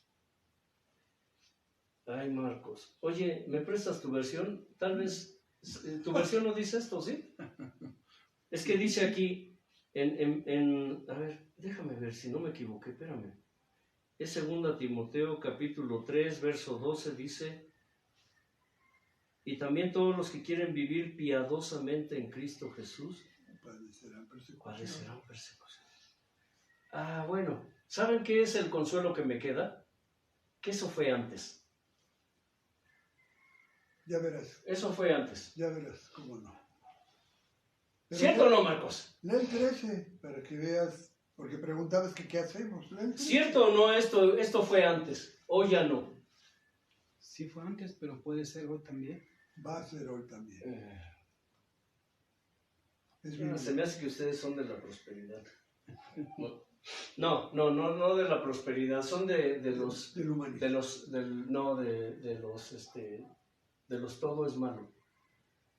Ay, Marcos. Oye, ¿me prestas tu versión? Tal vez, tu versión no dice esto, ¿sí? Es que dice aquí, a ver, déjame ver si no me equivoqué, espérame. Es 2 Timoteo capítulo 3, verso 12, dice, y también todos los que quieren vivir piadosamente en Cristo Jesús, Padecerán persecución. padecerán persecución. Ah, bueno, ¿saben qué es el consuelo que me queda? Que eso fue antes. Ya verás, Eso fue antes. cómo no. Pero ¿Cierto o no, Marcos? lee el 13 para que veas, porque preguntabas que qué hacemos. Lee el 13. ¿Cierto o no esto fue antes? O ya no. Sí fue antes, pero puede ser hoy también. Va a ser hoy también. Es Se Biblia. me hace que ustedes son de la prosperidad. No de la prosperidad, son de los Del humanismo. de los todo es malo.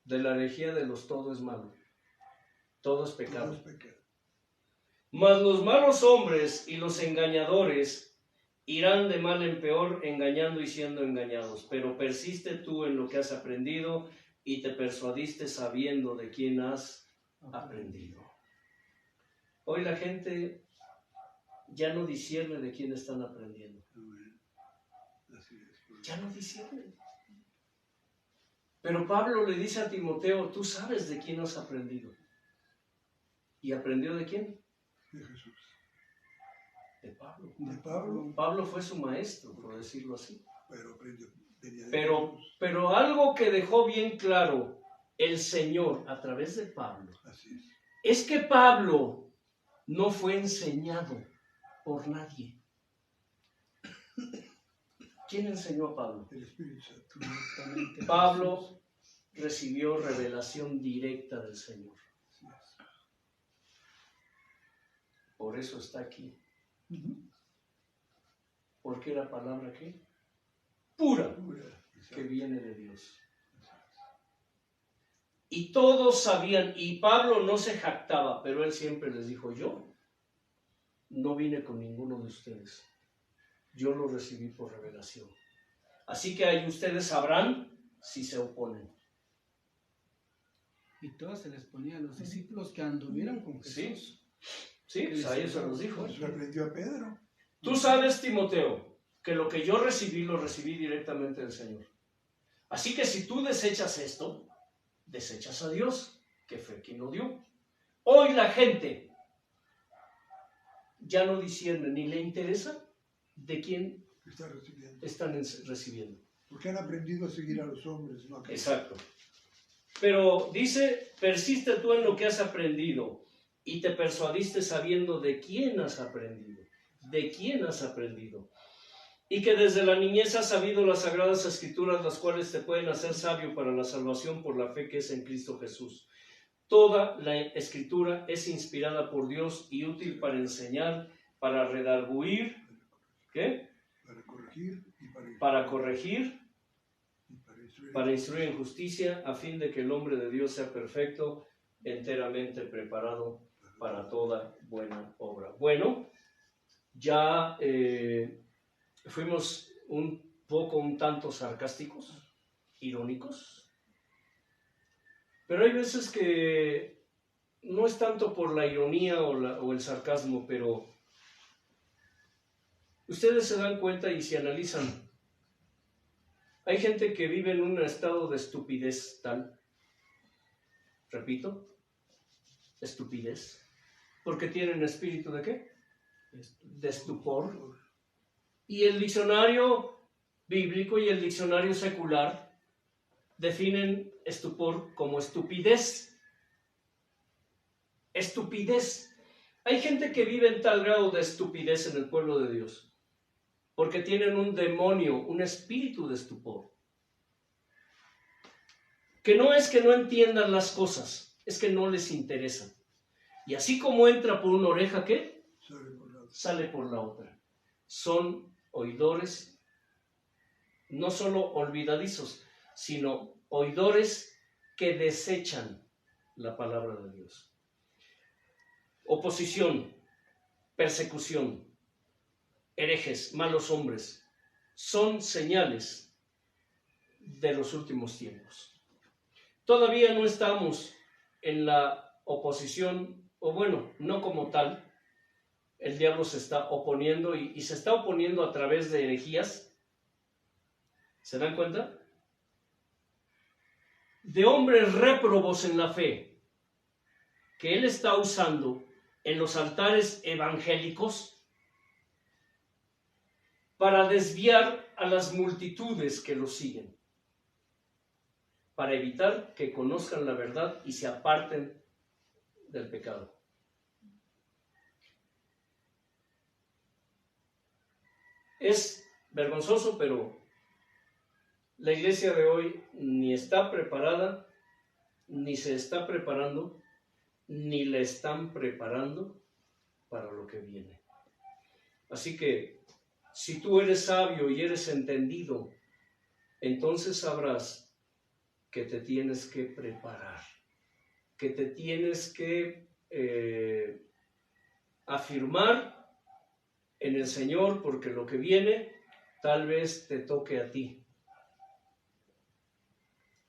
De la herejía de los todo es malo. Todo es pecado. Todo es pecado. Mas los malos hombres y los engañadores irán de mal en peor, engañando y siendo engañados. Pero persiste tú en lo que has aprendido y te persuadiste sabiendo de quién has aprendido. Hoy la gente ya no discierne de quién están aprendiendo. Amén. Así es. Ya no discierne. Pero Pablo le dice a Timoteo, tú sabes de quién has aprendido. ¿Y aprendió de quién? De Jesús. De Pablo. De Pablo, Pablo fue su maestro, por decirlo así. pero aprendió. Venía de Pero, Jesús. pero algo que dejó bien claro el Señor a través de Pablo, Así es que Pablo no fue enseñado por nadie. ¿Quién enseñó a Pablo? El Espíritu Santo. Directamente Pablo recibió revelación directa del Señor. Así es. Por eso está aquí. Ujú. Porque era palabra ¿qué? Pura, Pura y que santa. viene de Dios. Y todos sabían, y Pablo no se jactaba, pero él siempre les dijo, yo no vine con ninguno de ustedes. Yo lo recibí por revelación. Así que ahí ustedes sabrán si se oponen. Y todo se les ponía a los discípulos que anduvieran con Jesús. Sí, pues a ellos se los dijo. Pues reprendió a Pedro. Tú sabes, Timoteo, que lo que yo recibí, lo recibí directamente del Señor. Así que si tú desechas esto, desechas a Dios, que fue quien lo dio. Hoy la gente ya no discierne ni le interesa de quién Está recibiendo. están recibiendo. Porque han aprendido a seguir a los hombres, no a Cristo. Exacto. Pero dice, persiste tú en lo que has aprendido y te persuadiste sabiendo de quién has aprendido. De quién has aprendido. Y que desde la niñez has sabido las sagradas escrituras, las cuales te pueden hacer sabio para la salvación por la fe que es en Cristo Jesús. Toda la escritura es inspirada por Dios y útil para enseñar, para redarguir, ¿qué? Para corregir y Para corregir, y para instruir. para instruir en justicia, a fin de que el hombre de Dios sea perfecto, enteramente preparado para toda buena obra. Bueno, ya fuimos un tanto sarcásticos, irónicos, pero hay veces que no es tanto por la ironía o el sarcasmo, pero ustedes se dan cuenta y se analizan. Hay gente que vive en un estado de estupidez tal, repito, estupidez, porque tienen espíritu ¿de qué? De estupor. Y el diccionario bíblico y el diccionario secular definen estupor como estupidez. Estupidez. Hay gente que vive en tal grado de estupidez en el pueblo de Dios, porque tienen un demonio, un espíritu de estupor. Que no es que no entiendan las cosas, es que no les interesan. Y así como entra por una oreja, ¿qué? Sale por la otra. Son oidores, no solo olvidadizos, sino oidores que desechan la palabra de Dios. Oposición, persecución, herejes, malos hombres, son señales de los últimos tiempos. Todavía no estamos en la oposición, o bueno, no como tal. El diablo se está oponiendo y se está oponiendo a través de herejías. ¿Se dan cuenta? De hombres réprobos en la fe que él está usando en los altares evangélicos para desviar a las multitudes que lo siguen, para evitar que conozcan la verdad y se aparten del pecado. Es vergonzoso, pero la iglesia de hoy ni está preparada, ni se está preparando, ni la están preparando para lo que viene. Así que, si tú eres sabio y eres entendido, entonces sabrás que te tienes que preparar, que te tienes que afirmar en el Señor, porque lo que viene tal vez te toque a ti.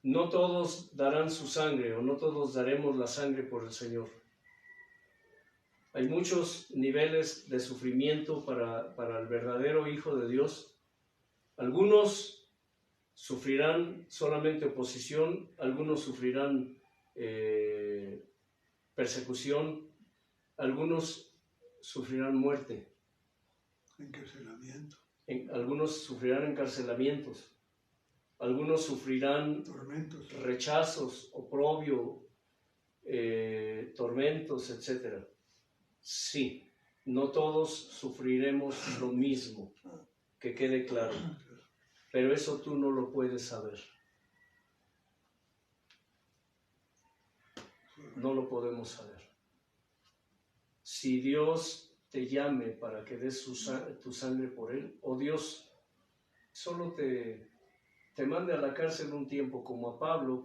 No todos darán su sangre, o no todos daremos la sangre por el Señor. Hay muchos niveles de sufrimiento para el verdadero Hijo de Dios. Algunos sufrirán solamente oposición, algunos sufrirán persecución, algunos sufrirán muerte. Encarcelamiento. Algunos sufrirán encarcelamientos. Algunos sufrirán Tormentos. rechazos, oprobio, tormentos, etc. Sí, no todos sufriremos lo mismo, que quede claro. Pero eso tú no lo puedes saber. No lo podemos saber. Si Dios te llame para que des tu sangre por Él, o Dios solo te mande a la cárcel un tiempo, como a Pablo,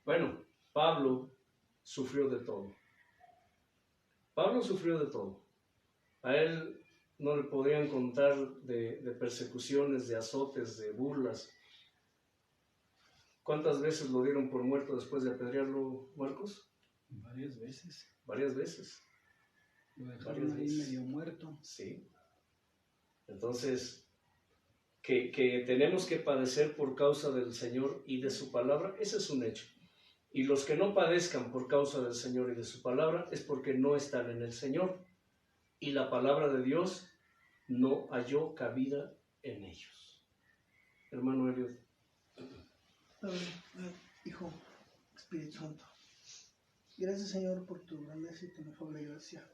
Bueno, Pablo sufrió de todo. Pablo sufrió de todo. A él no le podían contar de persecuciones, de azotes, de burlas. ¿Cuántas veces lo dieron por muerto después de apedrearlo, Marcos? Varias veces. Varias veces. Lo dejaron ahí medio muerto. Sí. Entonces, que tenemos que padecer por causa del Señor y de su palabra, ese es un hecho. Y los que no padezcan por causa del Señor y de su palabra es porque no están en el Señor. Y la palabra de Dios no halló cabida en ellos. Hermano Eliot. Padre, Hijo, Espíritu Santo. Gracias, Señor, por tu grandeza y tu inefable gracia.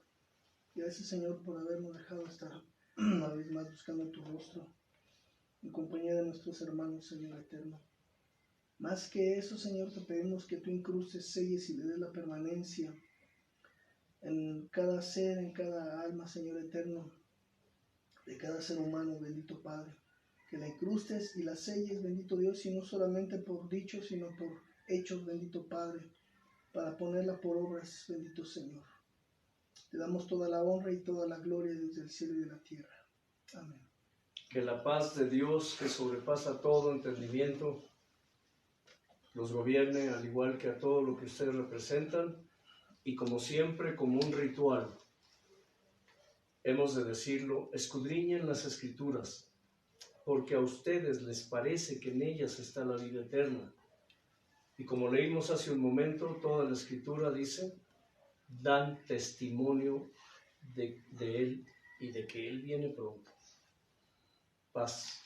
Gracias, Señor, por habernos dejado estar una vez más buscando tu rostro en compañía de nuestros hermanos, Señor eterno. Más que eso, Señor, te pedimos que tú incrustes, selles y le des la permanencia en cada ser, en cada alma, Señor eterno, de cada ser humano, bendito Padre. Que la incrustes y la selles, bendito Dios, y no solamente por dichos, sino por hechos, bendito Padre, para ponerla por obras, bendito Señor. Te damos toda la honra y toda la gloria desde el cielo y de la tierra. Amén. Que la paz de Dios, que sobrepasa todo entendimiento, los gobierne al igual que a todo lo que ustedes representan, y como siempre, como un ritual, hemos de decirlo: escudriñen las Escrituras, porque a ustedes les parece que en ellas está la vida eterna. Y como leímos hace un momento, toda la Escritura dice: dan testimonio de Él y de que Él viene pronto. Paz.